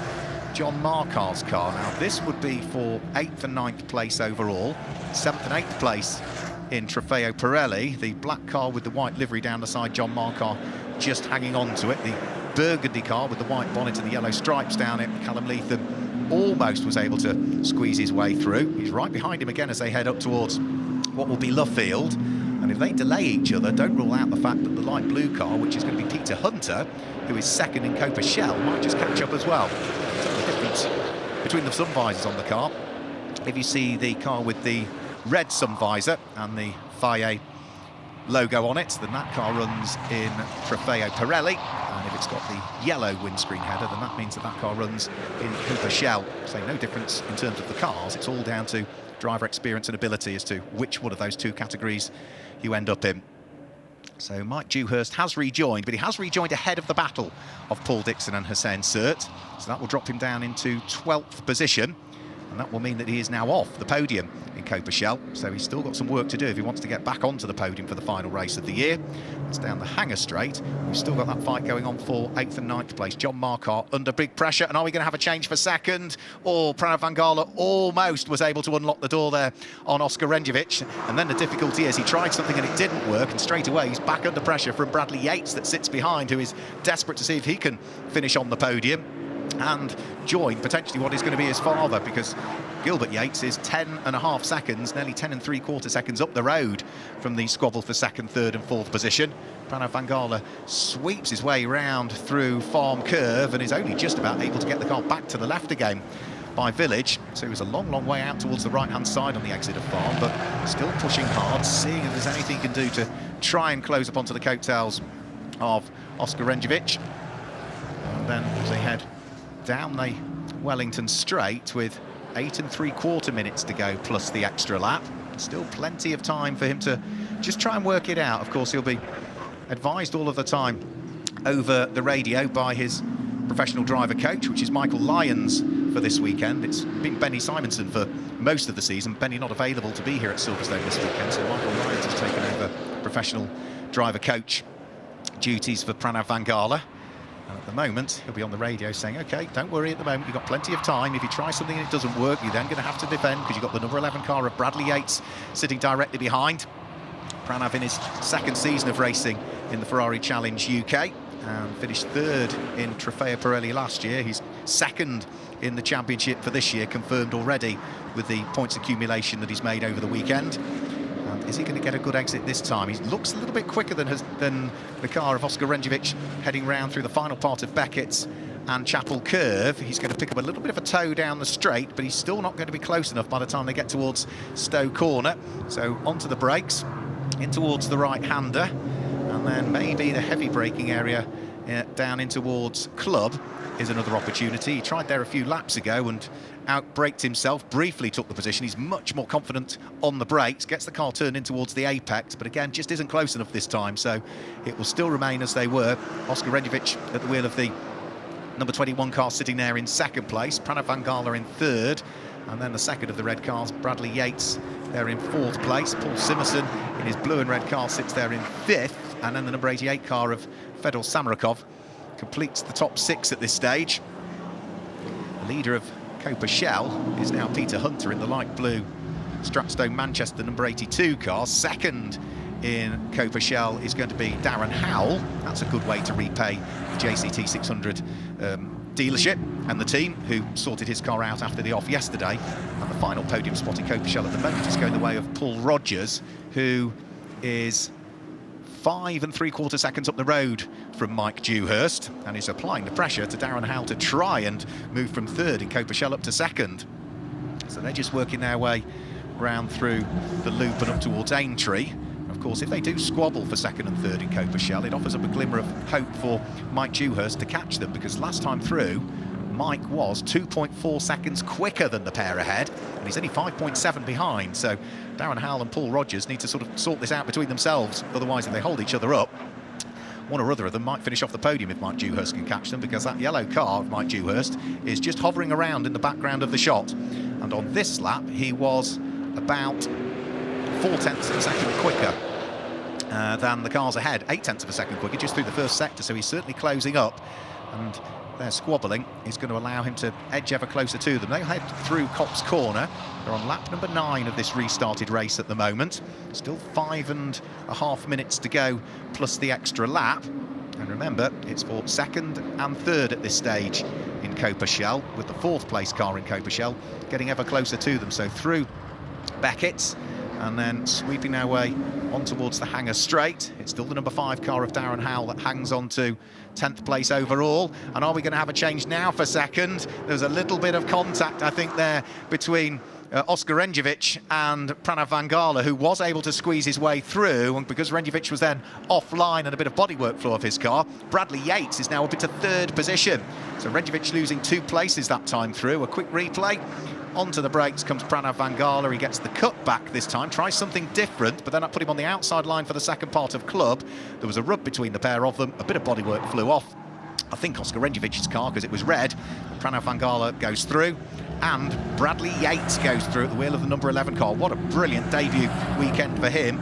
John Markar's car. Now, this would be for 8th and 9th place overall, 7th and 8th place in Trofeo Pirelli. The black car with the white livery down the side, John Markar just hanging on to it. The burgundy car with the white bonnet and the yellow stripes down it. Callum Leatham almost was able to squeeze his way through. He's right behind him again as they head up towards what will be Luffield. And if they delay each other, don't rule out the fact that the light blue car, which is going to be Peter Hunter, who is second in Copa Shell, might just catch up as well. So the difference between the sun visors on the car. If you see the car with the red sun visor and the FIA logo on it, then that car runs in Trofeo Pirelli, and if it's got the yellow windscreen header, then that means that that car runs in Copa Shell. So no difference in terms of the cars, it's all down to driver experience and ability as to which one of those two categories you end up in. So Mike Dewhurst has rejoined, but he has rejoined ahead of the battle of Paul Dixon and Hussein Sert, so that will drop him down into 12th position. And that will mean that he is now off the podium in Copa Shell. So he's still got some work to do if he wants to get back onto the podium for the final race of the year. It's down the Hanger Straight. We've still got that fight going on for 8th and 9th place. John Marquardt under big pressure. And are we going to have a change for second? Or Pranav Van Gala almost was able to unlock the door there on Oscar Renjovic. And then the difficulty is he tried something and it didn't work. And straight away he's back under pressure from Bradley Yates that sits behind, who is desperate to see if he can finish on the podium and join potentially what is going to be his father, because Gilbert Yates is 10.5 seconds, nearly 10 3/4 seconds up the road from the squabble for second, third and fourth position. Pranav Van Gala sweeps his way round through Farm Curve and is only just about able to get the car back to the left again by Village. So he was a long, long way out towards the right-hand side on the exit of Farm, but still pushing hard, seeing if there's anything he can do to try and close up onto the coattails of Oscar Renjovic. And then as they head down the Wellington Straight with 8 3/4 minutes to go plus the extra lap. Still plenty of time for him to just try and work it out. Of course, he'll be advised all of the time over the radio by his professional driver coach, which is Michael Lyons for this weekend. It's been Benny Simonson for most of the season. Benny not available to be here at Silverstone this weekend, so Michael Lyons has taken over professional driver coach duties for Pranav Van Gala. And at the moment, he'll be on the radio saying, OK, don't worry at the moment, you've got plenty of time. If you try something and it doesn't work, you're then going to have to defend, because you've got the number 11 car of Bradley Yates sitting directly behind. Pranav in his second season of racing in the Ferrari Challenge UK and finished third in Trofeo Pirelli last year. He's second in the championship for this year, confirmed already with the points accumulation that he's made over the weekend. Is he going to get a good exit this time? He looks a little bit quicker than the car of Oscar Renjovic heading round through the final part of Beckett's and Chapel Curve. He's going to pick up a little bit of a toe down the straight, but he's still not going to be close enough by the time they get towards Stowe Corner. So onto the brakes, in towards the right-hander, and then maybe the heavy braking area down in towards Club is another opportunity. He tried there a few laps ago and out-braked himself, briefly took the position. He's much more confident on the brakes, gets the car turned in towards the apex, but again, just isn't close enough this time, so it will still remain as they were. Oscar Renjovic at the wheel of the number 21 car sitting there in second place, Pranav Van Gala in third, and then the second of the red cars, Bradley Yates, there in fourth place. Paul Simerson in his blue and red car sits there in fifth, and then the number 88 car of Fedor Samarakov completes the top six at this stage. The leader of Copa Shell is now Peter Hunter in the light blue Stratstone Manchester number 82 car. Second in Copa Shell is going to be Darren Howell. That's a good way to repay the JCT 600 dealership and the team who sorted his car out after the off yesterday. And the final podium spot in Copa Shell at the moment is going the way of Paul Rogers, who is 5 3/4 seconds up the road from Mike Dewhurst, and is applying the pressure to Darren Howell to try and move from third in Copa Shell up to second. So they're just working their way round through the loop and up towards Aintree. Of course, if they do squabble for second and third in Copa Shell, it offers up a glimmer of hope for Mike Dewhurst to catch them, because last time through, Mike was 2.4 seconds quicker than the pair ahead, and he's only 5.7 behind. So Darren Howell and Paul Rogers need to sort of sort this out between themselves. Otherwise, if they hold each other up, one or other of them might finish off the podium if Mike Dewhurst can catch them, because that yellow car of Mike Dewhurst is just hovering around in the background of the shot. And on this lap, he was about 0.4 of a second quicker than the cars ahead, 0.8 of a second quicker just through the first sector. So he's certainly closing up, and their squabbling is going to allow him to edge ever closer to them. They'll head through Copse Corner. They're on lap number 9 of this restarted race at the moment. Still 5.5 minutes to go plus the extra lap. And remember, it's for second and third at this stage in Copa Shell, with the fourth place car in Copa Shell getting ever closer to them. So through Beckett's and then sweeping their way on towards the Hangar Straight. It's still the number 5 car of Darren Howell that hangs on to 10th place overall. And are we going to have a change now for second? There's a little bit of contact, I think, there between Oscar Renjevic and Pranav Vangala, who was able to squeeze his way through, and because Renjevic was then offline and a bit of bodywork flew off his car, Bradley Yates is now up into 3rd position. So Renjevic losing 2 places that time through. A quick replay. Onto the brakes comes Pranav Vangala. He gets the cut back this time, tries something different, but then that put him on the outside line for the second part of club. There was a rub between the pair of them. A bit of bodywork flew off, I think, Oscar Renjevic's car, because it was red. Pranav Vangala goes through, and Bradley Yates goes through at the wheel of the number 11 car. What a brilliant debut weekend for him.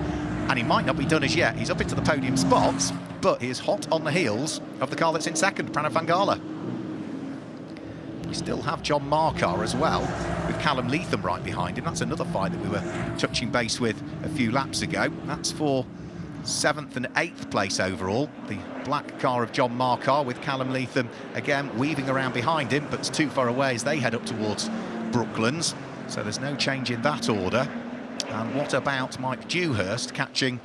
And he might not be done as yet. He's up into the podium spots, but he is hot on the heels of the car that's in second, Pranav Vangala. We still have John Marcar as well, with Callum Leatham right behind him. That's another fight that we were touching base with a few laps ago. That's for 7th and 8th place overall. The black car of John Marcar with Callum Leatham again weaving around behind him, but it's too far away as they head up towards Brooklands. So there's no change in that order. And what about Mike Dewhurst catching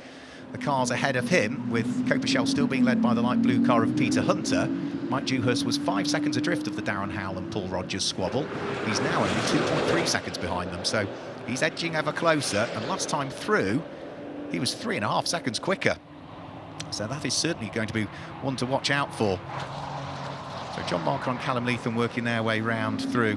the cars ahead of him, with Copershell still being led by the light blue car of Peter Hunter? Mike Dewhurst was 5 seconds adrift of the Darren Howell and Paul Rogers squabble. He's now only 2.3 seconds behind them, so he's edging ever closer, and last time through he was 3.5 seconds quicker. So that is certainly going to be one to watch out for. So John Marcar and Callum Leatham working their way round through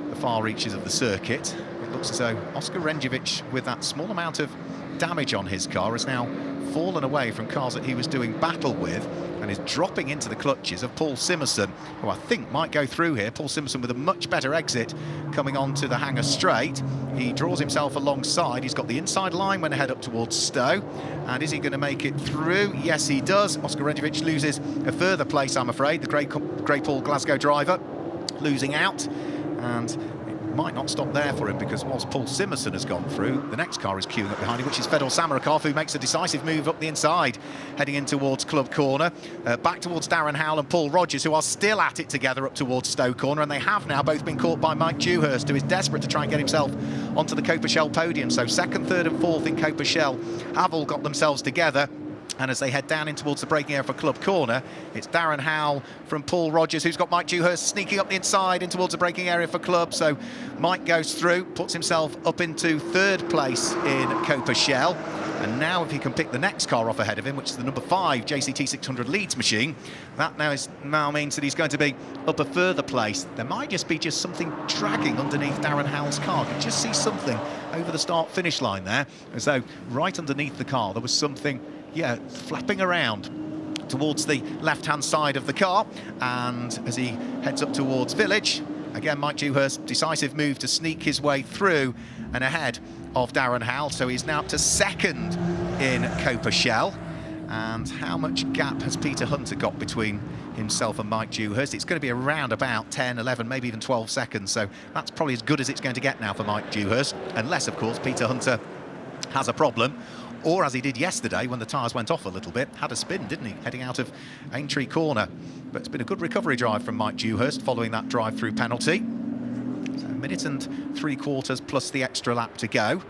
the far reaches of the circuit. It looks as though Oscar Renjevic, with that small amount of damage on his car, has now fallen away from cars that he was doing battle with, and is dropping into the clutches of Paul Simerson, who I think might go through here. Paul Simerson with a much better exit coming onto the Hangar Straight. He draws himself alongside. He's got the inside line when head up towards Stowe. And is he going to make it through? Yes, he does. Oscar Renjevic loses a further place, I'm afraid. The Grey Paul Glasgow driver losing out. And might not stop there for him, because whilst Paul Simerson has gone through, the next car is queuing up behind him, which is Fedor Samarakov, who makes a decisive move up the inside, heading in towards Club Corner, back towards Darren Howell and Paul Rogers, who are still at it together up towards Stowe Corner, and they have now both been caught by Mike Dewhurst, who is desperate to try and get himself onto the Copershell podium. So 2nd, 3rd and 4th in Copershell have all got themselves together. And as they head down in towards the braking area for Club Corner, it's Darren Howell from Paul Rogers, who's got Mike Dewhurst sneaking up the inside in towards the braking area for Club. So Mike goes through, puts himself up into 3rd place in Copershell. And now if he can pick the next car off ahead of him, which is the number 5 JCT 600 Leeds machine, that now means that he's going to be up a further place. There might just be something dragging underneath Darren Howell's car. You can just see something over the start-finish line there, as though right underneath the car there was something, yeah, flapping around towards the left-hand side of the car. And as he heads up towards Village, again, Mike Dewhurst, decisive move to sneak his way through and ahead of Darren Howell. So he's now up to 2nd in Copershell. And how much gap has Peter Hunter got between himself and Mike Dewhurst? It's going to be around about 10, 11, maybe even 12 seconds. So that's probably as good as it's going to get now for Mike Dewhurst, unless, of course, Peter Hunter has a problem. Or, as he did yesterday when the tyres went off a little bit, had a spin, didn't he, heading out of Aintree Corner. But it's been a good recovery drive from Mike Dewhurst following that drive-through penalty. So 1 minute and 3/4 plus the extra lap to go.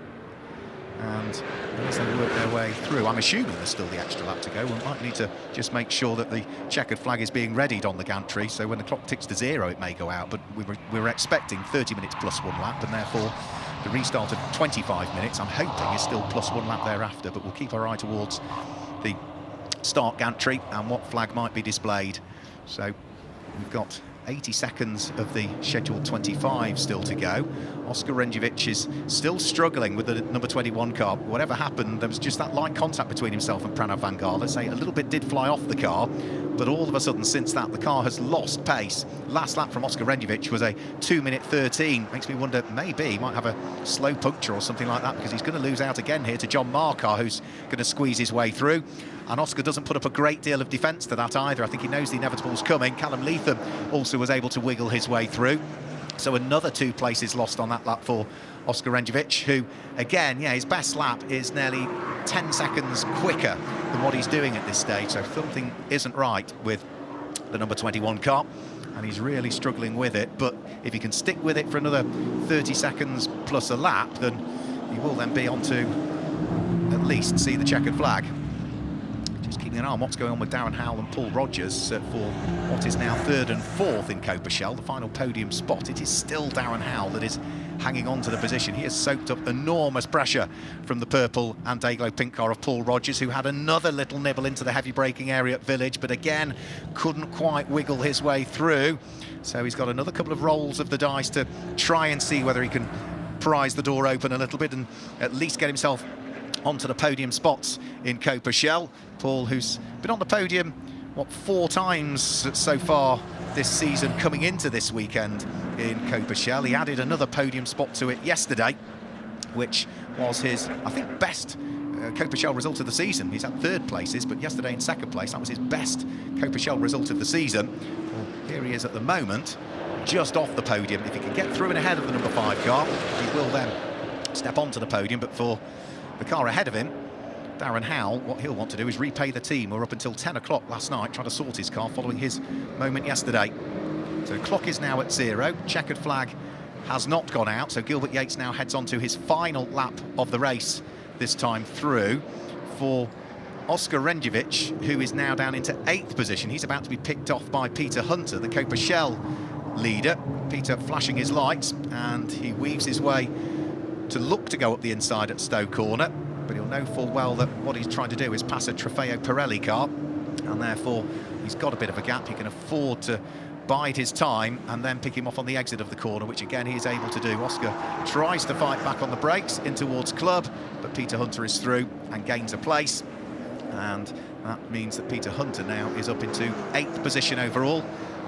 And as they work their way through, I'm assuming there's still the extra lap to go. We might need to just make sure that the checkered flag is being readied on the gantry, so when the clock ticks to 0 it may go out, but we were expecting 30 minutes plus 1 lap, and therefore the restart of 25 minutes, I'm hoping, is still plus 1 lap thereafter, but we'll keep our eye towards the start gantry and what flag might be displayed. So we've got 80 seconds of the scheduled 25 still to go. Oscar Renjevic is still struggling with the number 21 car. Whatever happened, there was just that light contact between himself and Pranav Vangala. Say a little bit did fly off the car, but all of a sudden since that the car has lost pace. Last lap from Oscar Renjevic was a 2:13. Makes me wonder, maybe he might have a slow puncture or something like that, because he's going to lose out again here to John Marcar, who's going to squeeze his way through. And Oscar doesn't put up a great deal of defence to that either. I think he knows the inevitable's coming. Callum Leatham also was able to wiggle his way through. So another 2 places lost on that lap for Oscar Renjevic, who, again, yeah, his best lap is nearly 10 seconds quicker than what he's doing at this stage. So something isn't right with the number 21 car, and he's really struggling with it. But if he can stick with it for another 30 seconds plus a lap, then he will then be on to at least see the checkered flag. Just keeping an eye on what's going on with Darren Howell and Paul Rogers for what is now 3rd and 4th in Copershell, the final podium spot. It is still Darren Howell that is hanging on to the position. He has soaked up enormous pressure from the purple and day-glow pink car of Paul Rogers, who had another little nibble into the heavy braking area at Village, but again couldn't quite wiggle his way through. So he's got another couple of rolls of the dice to try and see whether he can prise the door open a little bit and at least get himself onto the podium spots in Copershell. Paul, who's been on the podium, 4 times so far this season coming into this weekend in Copershell. He added another podium spot to it yesterday, which was his, I think, best Copershell result of the season. He's had 3rd places, but yesterday in 2nd place, that was his best Copershell result of the season. Well, here he is at the moment, just off the podium. If he can get through and ahead of the number 5 car, he will then step onto the podium, but for the car ahead of him, Darren Howell, what he'll want to do is repay the team who were up until 10 o'clock last night trying to sort his car following his moment yesterday. So the clock is now at 0. Checkered flag has not gone out, so Gilbert Yates now heads on to his final lap of the race this time through for Oscar Renjevic, who is now down into 8th position. He's about to be picked off by Peter Hunter, the Copershell leader. Peter flashing his lights, and he weaves his way to look to go up the inside at Stowe Corner, but he'll know full well that what he's trying to do is pass a Trofeo Pirelli car, and therefore he's got a bit of a gap. He can afford to bide his time and then pick him off on the exit of the corner, which again he is able to do. Oscar tries to fight back on the brakes in towards Club, but Peter Hunter is through and gains a place, and that means that Peter Hunter now is up into 8th position overall,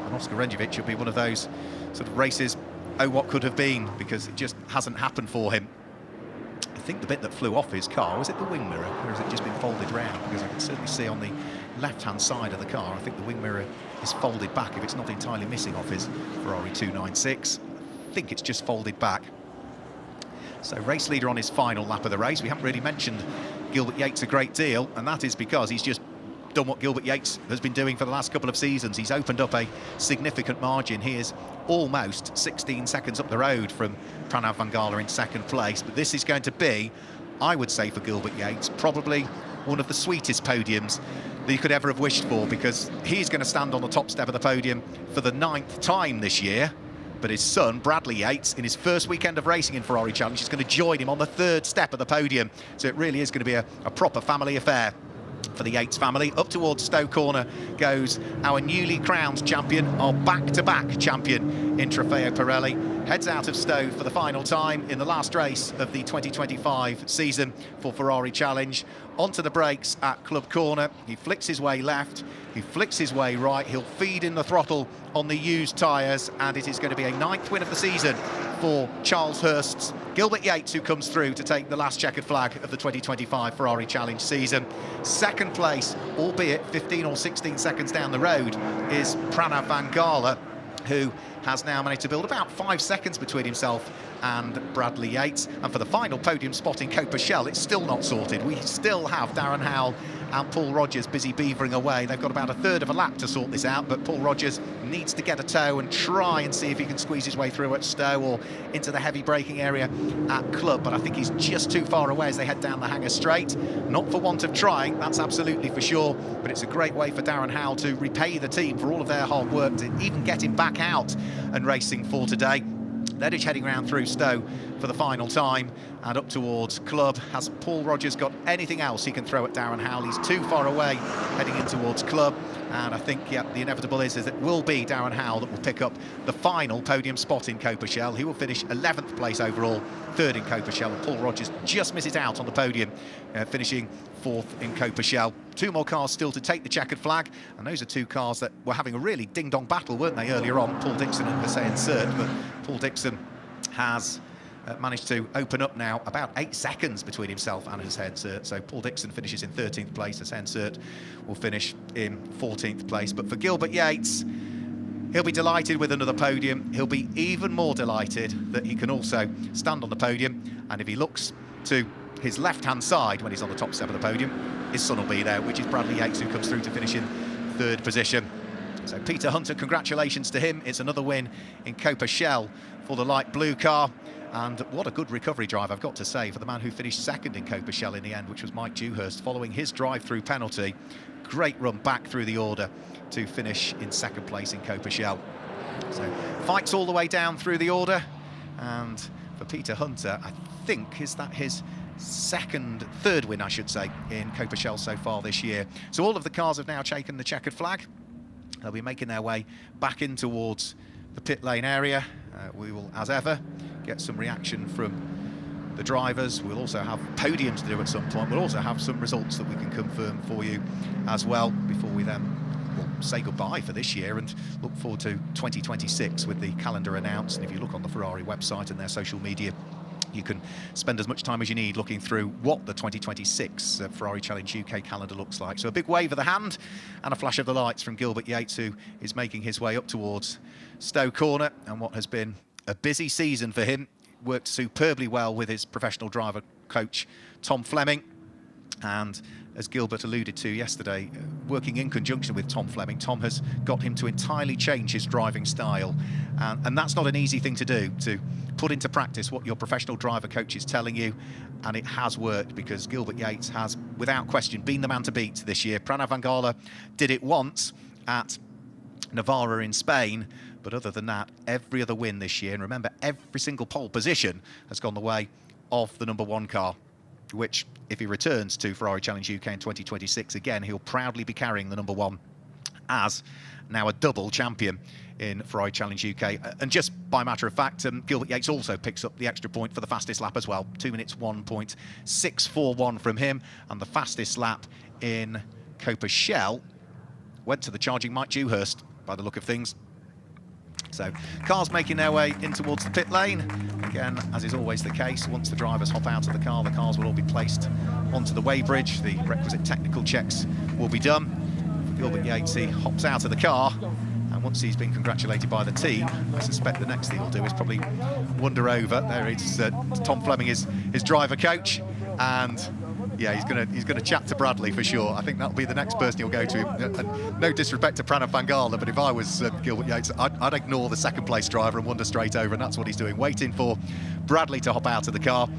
and Oscar Renjevic will be one of those sort of races, oh what could have been, because it just hasn't happened for him. I think the bit that flew off his car, was it the wing mirror, or has it just been folded round? Because I can certainly see on the left-hand side of the car, I think the wing mirror is folded back if it's not entirely missing off his Ferrari 296. I think it's just folded back. So race leader on his final lap of the race. We haven't really mentioned Gilbert Yates a great deal, and that is because he's just done what Gilbert Yates has been doing for the last couple of seasons. He's opened up a significant margin. He is almost 16 seconds up the road from Pranav Vangala in 2nd place, but this is going to be, I would say for Gilbert Yates, probably one of the sweetest podiums that you could ever have wished for, because he's going to stand on the top step of the podium for the 9th time this year, but his son Bradley Yates, in his first weekend of racing in Ferrari Challenge, is going to join him on the 3rd step of the podium. So it really is going to be a proper family affair for the Yates family. Up towards Stowe Corner goes our newly crowned champion, our back-to-back champion in Trofeo Pirelli. Heads out of Stowe for the final time in the last race of the 2025 season for Ferrari Challenge. Onto the brakes at Club Corner. He flicks his way left, he flicks his way right, he'll feed in the throttle on the used tyres, and it is going to be a 9th win of the season for Charles Hurst's Gilbert Yates, who comes through to take the last checkered flag of the 2025 Ferrari Challenge season. 2nd place, albeit 15 or 16 seconds down the road, is Pranav Vangala, who has now managed to build about 5 seconds between himself and Bradley Yates. And for the final podium spot in Copershell, it's still not sorted. We still have Darren Howell and Paul Rogers busy beavering away. They've got about a 1/3 of a lap to sort this out, but Paul Rogers needs to get a tow and try and see if he can squeeze his way through at Stowe or into the heavy braking area at Club, but I think he's just too far away as they head down the Hanger Straight. Not for want of trying, that's absolutely for sure, but it's a great way for Darren Howell to repay the team for all of their hard work, to even get him back out and racing for today. Ledage heading round through Stowe for the final time and up towards Club. Has Paul Rogers got anything else he can throw at Darren Howell? He's too far away heading in towards Club, and I think, yeah, the inevitable is it will be Darren Howell that will pick up the final podium spot in Copershell. He will finish 11th place overall, 3rd in Copershell, and Paul Rogers just misses out on the podium, finishing 4th in Copershell. 2 more cars still to take the checkered flag, and those are 2 cars that were having a really ding-dong battle, weren't they, earlier on, Paul Dixon and Hussein Sert, but Paul Dixon has managed to open up now about 8 seconds between himself and Hussein Sert. So Paul Dixon finishes in 13th place, Hussein Sert will finish in 14th place. But for Gilbert Yates, he'll be delighted with another podium. He'll be even more delighted that he can also stand on the podium, and if he looks to his left-hand side when he's on the top step of the podium, his son will be there, which is Bradley Yates, who comes through to finish in 3rd position. So Peter Hunter, congratulations to him. It's another win in Copershell for the light blue car. And what a good recovery drive, I've got to say, for the man who finished second in Copa in the end, which was Mike Dewhurst, following his drive-through penalty. Great run back through the order to finish in second place in Copa. So fights all the way down through the order. And for Peter Hunter, I think, is that his third win, I should say, in Copa so far this year. So all of the cars have now taken the checkered flag. They'll be making their way back in towards the pit lane area. We will, as ever, get some reaction from the drivers. We'll also have podiums to do at some point. We'll also have some results that we can confirm for you as well before we then say goodbye for this year and look forward to 2026 with the calendar announced. And if you look on the Ferrari website and their social media, you can spend as much time as you need looking through what the 2026 Ferrari Challenge UK calendar looks like. So a big wave of the hand and a flash of the lights from Gilbert Yates, who is making his way up towards Stowe Corner, and what has been a busy season for him. Worked superbly well with his professional driver coach, Tom Fleming. And as Gilbert alluded to yesterday, working in conjunction with Tom Fleming, Tom has got him to entirely change his driving style. And that's not an easy thing to do, to put into practice what your professional driver coach is telling you. And it has worked, because Gilbert Yates has, without question, been the man to beat this year. Pranav Vangala did it once at Navarra in Spain, but other than that, every other win this year, and remember, every single pole position has gone the way of the #1 car, which, if he returns to Ferrari Challenge UK in 2026 again, he'll proudly be carrying the #1 as now a double champion in Ferrari Challenge UK. And just by matter of fact, Gilbert Yates also picks up the extra point for the fastest lap as well. 2 minutes 1.641 from him, and the fastest lap in Copa Shell went to the charging Mike Dewhurst, by the look of things. So cars making their way in towards the pit lane. Again, as is always the case, once the drivers hop out of the car, the cars will all be placed onto the weighbridge. The requisite technical checks will be done. For Gilbert Yates, he hops out of the car, and once he's been congratulated by the team, I suspect the next thing he'll do is probably wander over. There is Tom Fleming, his driver coach, and yeah, he's gonna chat to Bradley for sure. I think that'll be the next person he'll go to. And no disrespect to Pranav Vangala, but if I was Gilbert Yates, I'd ignore the second place driver and wander straight over, and that's what he's doing, waiting for Bradley to hop out of the car.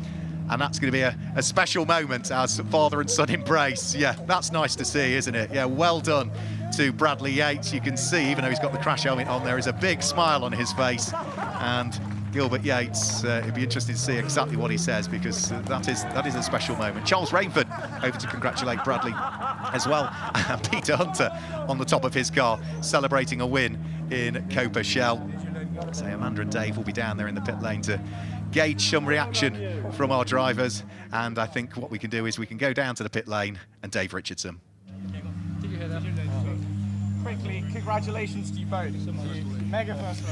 And that's going to be a special moment as father and son embrace. Yeah, that's nice to see, isn't it? Yeah, well done to Bradley Yates. You can see, even though he's got the crash helmet on, there is a big smile on his face. And Gilbert Yates, it'd be interesting to see exactly what he says, because that is a special moment. Charles Rainford over to congratulate Bradley as well. And Peter Hunter on the top of his car, celebrating a win in Copa Shell. So Amanda and Dave will be down there in the pit lane to gauge some reaction from our drivers. And I think what we can do is we can go down to the pit lane and Dave Richardson. Did you hear that? Quickly, congratulations to you both. Mega first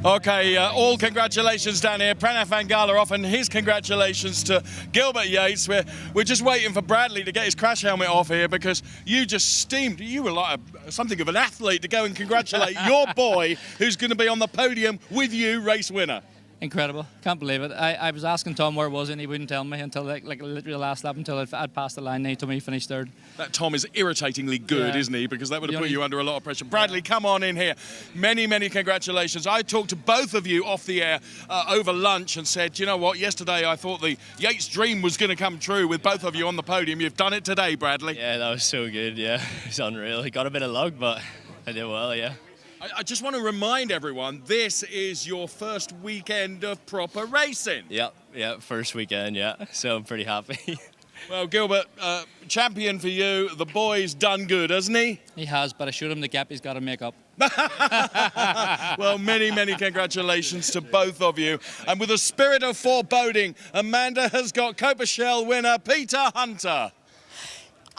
row. Okay, all congratulations down here. Pranav Vangala off, and his congratulations to Gilbert Yates. We're just waiting for Bradley to get his crash helmet off here, because you just steamed. You were like something of an athlete to go and congratulate your boy, who's going to be on the podium with you, race winner. Incredible. Can't believe it. I was asking Tom where it was, and he wouldn't tell me until like literally the last lap, until I'd passed the line, and he told me he finished third. That Tom is irritatingly good, Yeah. isn't he? Because that would have put you under a lot of pressure. Bradley, come on in here. Many, many congratulations. I talked to both of you off the air over lunch and said, you know what, yesterday I thought the Yates dream was going to come true with both of you on the podium. You've done it today, Bradley. Yeah, that was so good, yeah. It's unreal. He got a bit of luck, but I did well, yeah. I just want to remind everyone, this is your first weekend of proper racing. Yeah, first weekend, yeah. So I'm pretty happy. Well, Gilbert, champion for you. The boy's done good, hasn't he? He has, but I showed him the gap he's got to make up. Well, many, many congratulations to both of you. And with a spirit of foreboding, Amanda has got Copa Shell winner Peter Hunter.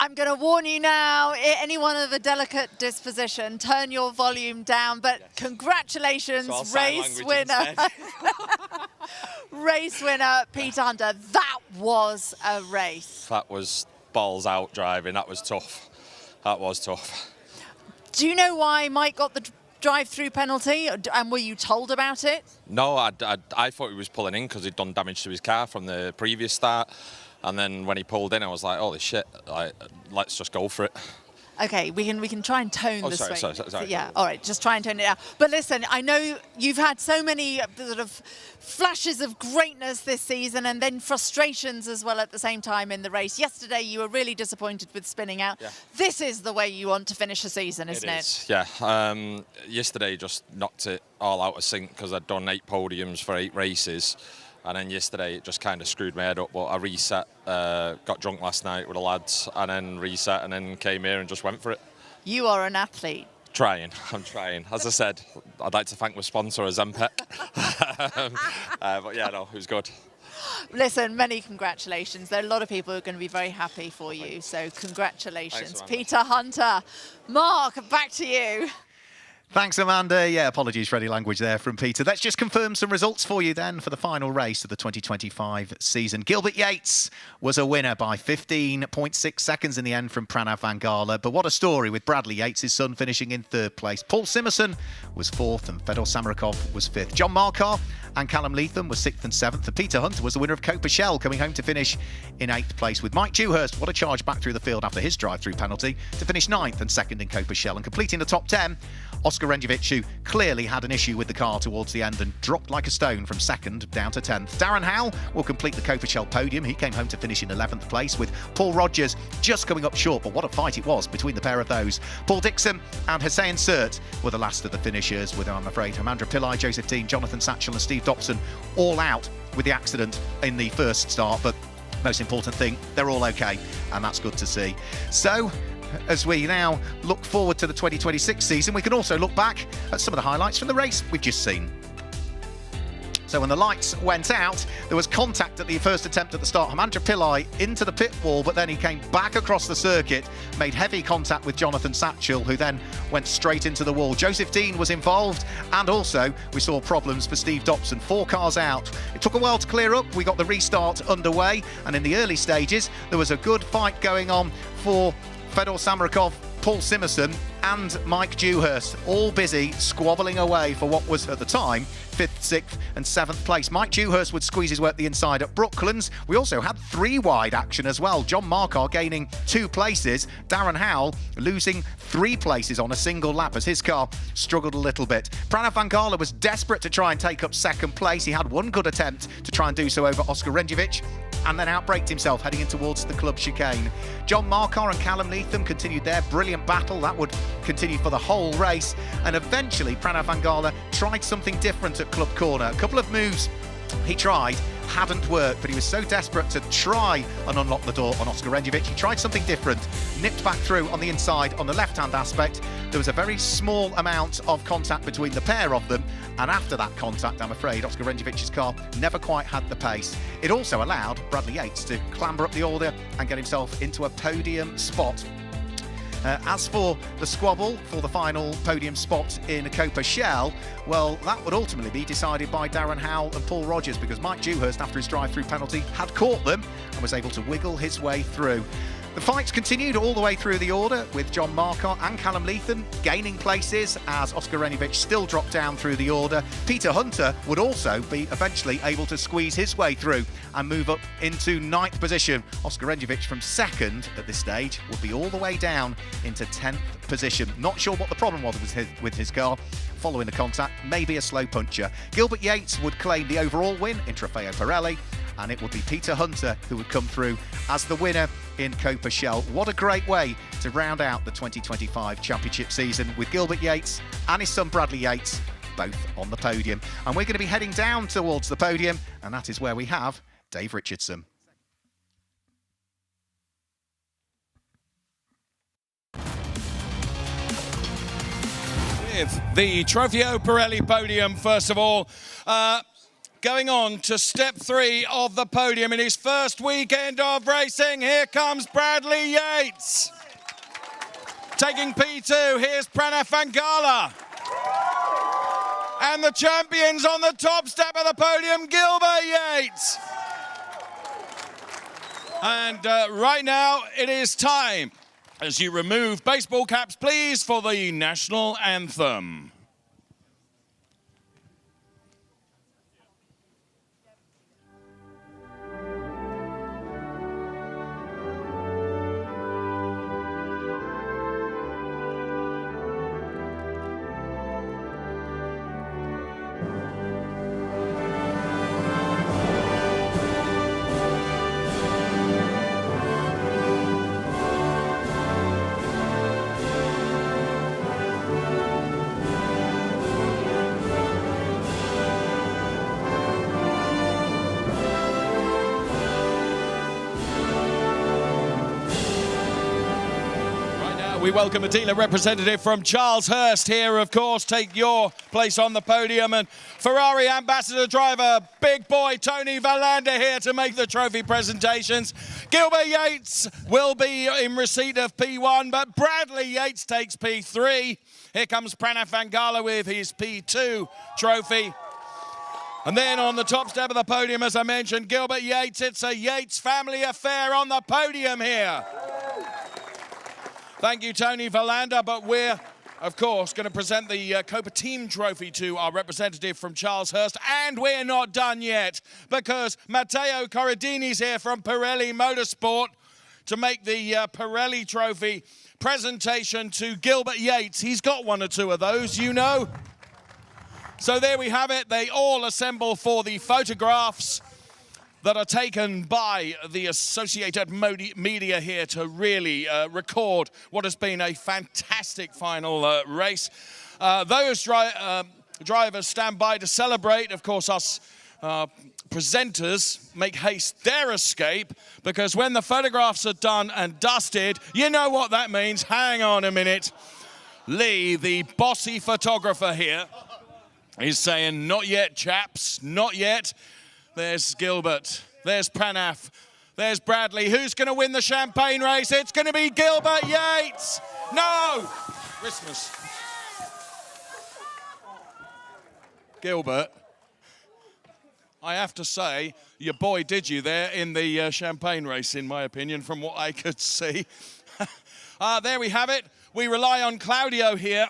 I'm going to warn you now, anyone of a delicate disposition, turn your volume down, but congratulations, So race winner. Race winner, Peter Hunter. That was a race. That was balls out driving. That was tough. That was tough. Do you know why Mike got the drive-through penalty, and were you told about it? No, I thought he was pulling in because he'd done damage to his car from the previous start. And then when he pulled in, I was like, holy shit, let's just go for it. Okay, we can try and tone the sorry, swing. sorry. Yeah, all right, just try and tone it down. But listen, I know you've had so many sort of flashes of greatness this season and then frustrations as well at the same time in the race. Yesterday, you were really disappointed with spinning out. Yeah. This is the way you want to finish a season, isn't it? Yeah. Yesterday just knocked it all out of sync because I'd done 8 podiums for 8 races. And then yesterday it just kind of screwed my head up, but I reset, got drunk last night with the lads, and then reset, and then came here and just went for it. You are an athlete. I'm trying. As I said, I'd like to thank my sponsor, Zempet. But yeah, no, it was good. Listen, many congratulations. There are a lot of people who are going to be very happy for you, so congratulations. Thanks, Peter Hunter. Mark, back to you. Thanks, Amanda. Yeah, apologies for any language there from Peter. Let's just confirm some results for you then for the final race of the 2025 season. Gilbert Yates was a winner by 15.6 seconds in the end from Pranav Vangala. But what a story with Bradley Yates, his son, finishing in 3rd place. Paul Simerson was 4th and Fedor Samarkov was 5th. John Markar and Callum Leatham were 6th and 7th. And Peter Hunter was the winner of Copa Shell, coming home to finish in 8th place with Mike Dewhurst. What a charge back through the field after his drive-through penalty to finish 9th and 2nd in Copa Shell. And completing the top 10, Oscar Renjovic, who clearly had an issue with the car towards the end and dropped like a stone from 2nd down to 10th. Darren Howell will complete the Copa Shell podium. He came home to finish in 11th place with Paul Rogers just coming up short, but what a fight it was between the pair of those. Paul Dixon and Hussein Sert were the last of the finishers, with, I'm afraid, Hamandra Pillai, Joseph Dean, Jonathan Satchell and Steve Dobson all out with the accident in the first start, but most important thing, they're all okay, and that's good to see. So, as we now look forward to the 2026 season, we can also look back at some of the highlights from the race we've just seen. So when the lights went out, there was contact at the first attempt at the start. Hamandra Pillai into the pit wall, but then he came back across the circuit, made heavy contact with Jonathan Satchell, who then went straight into the wall. Joseph Dean was involved, and also we saw problems for Steve Dobson. 4 cars out. It took a while to clear up. We got the restart underway, and in the early stages, there was a good fight going on for Fedor Samarkov, Paul Simerson and Mike Dewhurst, all busy squabbling away for what was, at the time, 5th, 6th and 7th place. Mike Dewhurst would squeeze his way up the inside at Brooklands. We also had 3 wide action as well. John Markar gaining 2 places. Darren Howell losing 3 places on a single lap as his car struggled a little bit. Pranav Vangala was desperate to try and take up 2nd place. He had one good attempt to try and do so over Oscar Renjovic, and then outbraked himself heading in towards the club chicane. John Markar and Callum Leatham continued their brilliant battle. That would continue for the whole race, and eventually Pranav Vangala tried something different at Club Corner. A couple of moves he tried hadn't worked, but he was so desperate to try and unlock the door on Oscar Renjovic. He tried something different, nipped back through on the inside on the left-hand aspect. There was a very small amount of contact between the pair of them, and after that contact, I'm afraid, Oscar Renjovic's car never quite had the pace. It also allowed Bradley Yates to clamber up the order and get himself into a podium spot. As for the squabble for the final podium spot in Copa Shell, well, that would ultimately be decided by Darren Howell and Paul Rogers, because Mike Dewhurst, after his drive-through penalty, had caught them and was able to wiggle his way through. The fights continued all the way through the order, with John Markar and Callum Leatham gaining places as Oscar Renjovic still dropped down through the order. Peter Hunter would also be eventually able to squeeze his way through and move up into 9th position. Oscar Renjovic from 2nd at this stage would be all the way down into 10th position. Not sure what the problem was with his car following the contact, maybe a slow puncture. Gilbert Yates would claim the overall win in Trofeo Pirelli, and it would be Peter Hunter who would come through as the winner in Copa Shell. What a great way to round out the 2025 championship season, with Gilbert Yates and his son Bradley Yates both on the podium. And we're going to be heading down towards the podium, and that is where we have Dave Richardson. With the Trofeo Pirelli podium, first of all, going on to step 3 of the podium in his first weekend of racing, here comes Bradley Yates. Taking P2, here's Pranav Vangala. And the champions on the top step of the podium, Gilbert Yates. And right now, it is time, as you remove baseball caps, please, for the national anthem. We welcome a dealer representative from Charleshurst here, of course. Take your place on the podium. And Ferrari ambassador driver, big boy Tony Valander here to make the trophy presentations. Gilbert Yates will be in receipt of P1, but Bradley Yates takes P3. Here comes Pranav Vangala with his P2 trophy. And then on the top step of the podium, as I mentioned, Gilbert Yates. It's a Yates family affair on the podium here. Thank you, Tony Valander, but we're, of course, going to present the Copa Team Trophy to our representative from Charleshurst, and we're not done yet, because Matteo Corradini's here from Pirelli Motorsport to make the Pirelli Trophy presentation to Gilbert Yates. He's got one or two of those, you know. So there we have it. They all assemble for the photographs that are taken by the Associated Media here to really record what has been a fantastic final race. Those drivers stand by to celebrate. Of course, us presenters make haste their escape, because when the photographs are done and dusted, you know what that means. Hang on a minute. Lee, the bossy photographer here, is saying, not yet, chaps, not yet. There's Gilbert, there's Pranav, there's Bradley. Who's going to win the champagne race? It's going to be Gilbert Yates. No! Christmas. Gilbert, I have to say, your boy did you there in the champagne race, in my opinion, from what I could see. There we have it. We rely on Claudio here,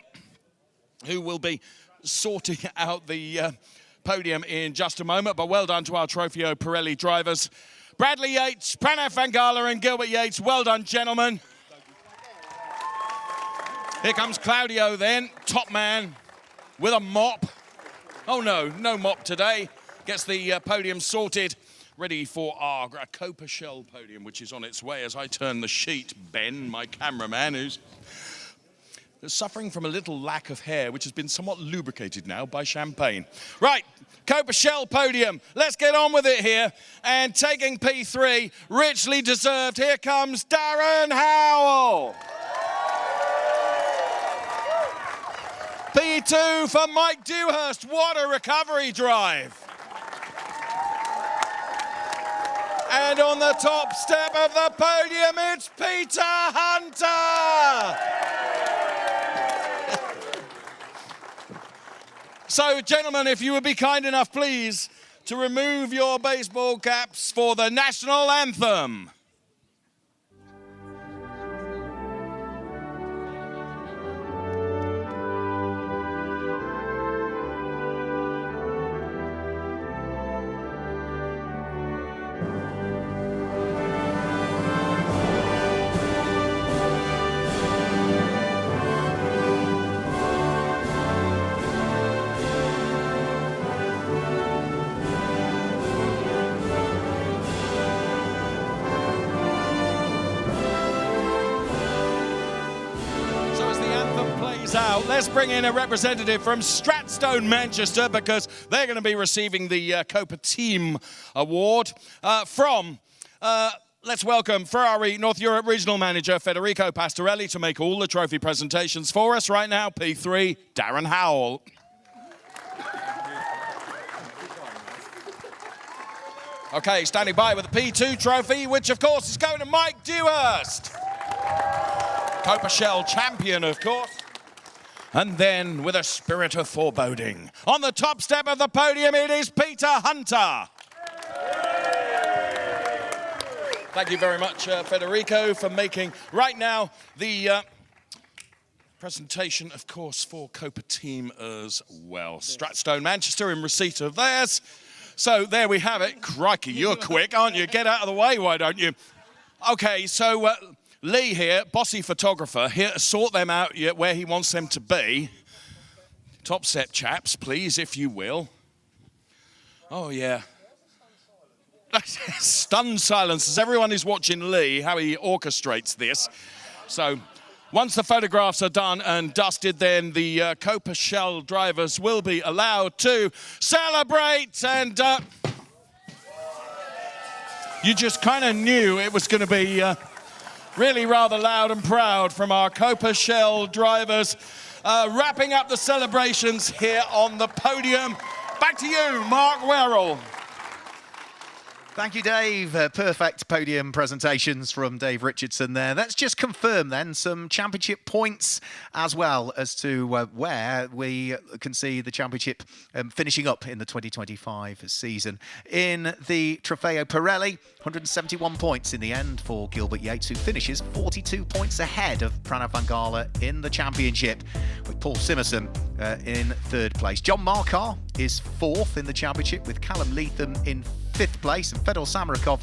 who will be sorting out the podium in just a moment, but well done to our Trofeo Pirelli drivers. Bradley Yates, Pranav Vangala and Gilbert Yates, well done, gentlemen. Here comes Claudio then, top man, with a mop. Oh no, no mop today. Gets the podium sorted, ready for our Copa Shell podium, which is on its way as I turn the sheet. Ben, my cameraman, who's suffering from a little lack of hair, which has been somewhat lubricated now by champagne. Right, Copa Shell podium. Let's get on with it here. And taking P3, richly deserved, here comes Darren Howell. P2 for Mike Dewhurst. What a recovery drive. And on the top step of the podium, it's Peter Hunter. So, gentlemen, if you would be kind enough, please, to remove your baseball caps for the national anthem. Out. Let's bring in a representative from Stratstone, Manchester, because they're going to be receiving the Copa Team Award let's welcome Ferrari North Europe Regional Manager Federico Pastorelli to make all the trophy presentations for us right now. P3, Darren Howell. Okay, standing by with the P2 trophy, which of course is going to Mike Dewhurst. Copa Shell champion, of course. And then, with a spirit of foreboding, on the top step of the podium, it is Peter Hunter. Thank you very much, Federico, for making right now the presentation, of course, for Copa Team as well. Stratstone, Manchester, in receipt of theirs. So there we have it. Crikey, you're quick, aren't you? Get out of the way, why don't you? Okay, so Lee here, bossy photographer, here to sort them out where he wants them to be. Top set, chaps, please, if you will. Oh, yeah. Stunned silence as everyone is watching Lee, how he orchestrates this. So once the photographs are done and dusted, then the Copa Shell drivers will be allowed to celebrate. And you just kind of knew it was going to be Really rather loud and proud from our Copa Shell drivers. Wrapping up the celebrations here on the podium. Back to you, Mark Werrell. Thank you, Dave. Perfect podium presentations from Dave Richardson there. Let's just confirm then some championship points as well as to where we can see the championship finishing up in the 2025 season. In the Trofeo Pirelli, 171 points in the end for Gilbert Yates, who finishes 42 points ahead of Pranav Van Gala in the championship, with Paul Simerson in third place. John Markar is fourth in the championship, with Callum Leatham in fifth place, and Fedor Samarikov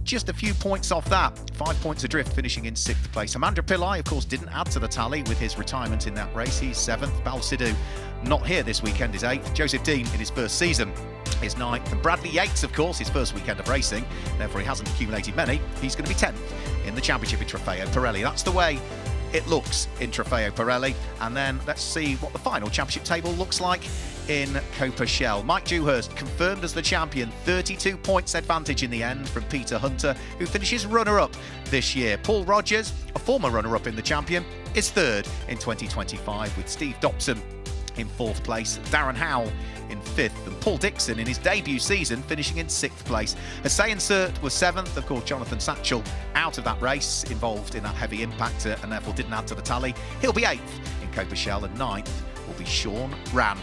just a few points off that, 5 points adrift, finishing in sixth place. Amanda Pillai, of course, didn't add to the tally with his retirement in that race. He's seventh. Bal Sidhu, not here this weekend, is eighth. Joseph Dean in his first season is ninth. And Bradley Yates, of course, his first weekend of racing, therefore he hasn't accumulated many. He's going to be 10th in the championship in Trofeo Pirelli. That's the way it looks in Trofeo Pirelli. And then let's see what the final championship table looks like in Copa Shell. Mike Dewhurst confirmed as the champion, 32 points advantage in the end from Peter Hunter, who finishes runner-up this year. Paul Rogers, a former runner-up in the champion, is third in 2025, with Steve Dobson in fourth place, Darren Howell in fifth, and Paul Dixon in his debut season finishing in sixth place. Hussein Sert was seventh. Of course, Jonathan Satchel out of that race, involved in that heavy impact, and therefore didn't add to the tally. He'll be eighth in Copa Shell, and ninth will be Sean Rann,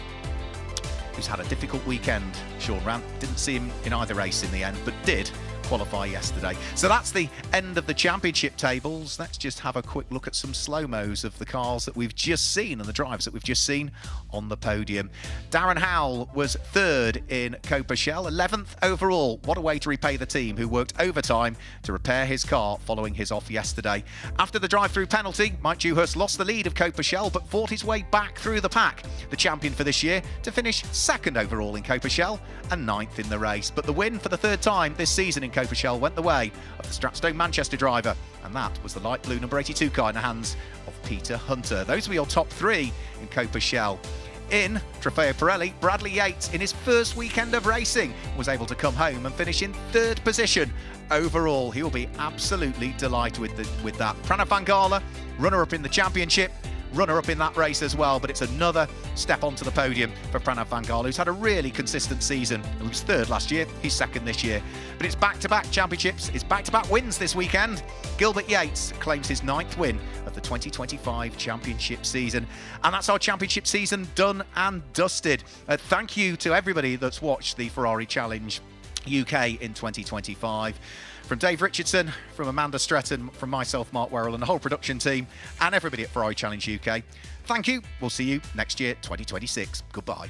who's had a difficult weekend. Sean Rann, didn't see him in either race in the end, but did qualify yesterday. So that's the end of the championship tables. Let's just have a quick look at some slow-mos of the cars that we've just seen and the drivers that we've just seen on the podium. Darren Howell was third in Copa Shell, 11th overall. What a way to repay the team who worked overtime to repair his car following his off yesterday. After the drive-through penalty, Mike Dewhurst lost the lead of Copa Shell but fought his way back through the pack, the champion for this year, to finish second overall in Copa Shell and ninth in the race. But the win for the third time this season in Copa Shell went the way of the Stratstone Manchester driver, and that was the light blue number 82 car in the hands of Peter Hunter. Those were your top three in Copa Shell. In Trofeo Pirelli, Bradley Yates, in his first weekend of racing, was able to come home and finish in third position overall. He will be absolutely delighted with that. Pranav Van Gala, runner-up in the championship, runner-up in that race as well, but it's another step onto the podium for Pranav Van Gala, who's had a really consistent season. He was third last year, he's second this year. But it's back-to-back championships, it's back-to-back wins this weekend. Gilbert Yates claims his 9th win of the 2025 championship season. And that's our championship season done and dusted. Thank you to everybody that's watched the Ferrari Challenge UK in 2025. From Dave Richardson, from Amanda Stretton, from myself, Mark Werrell, and the whole production team, and everybody at Ferrari Challenge UK, thank you. We'll see you next year, 2026. Goodbye.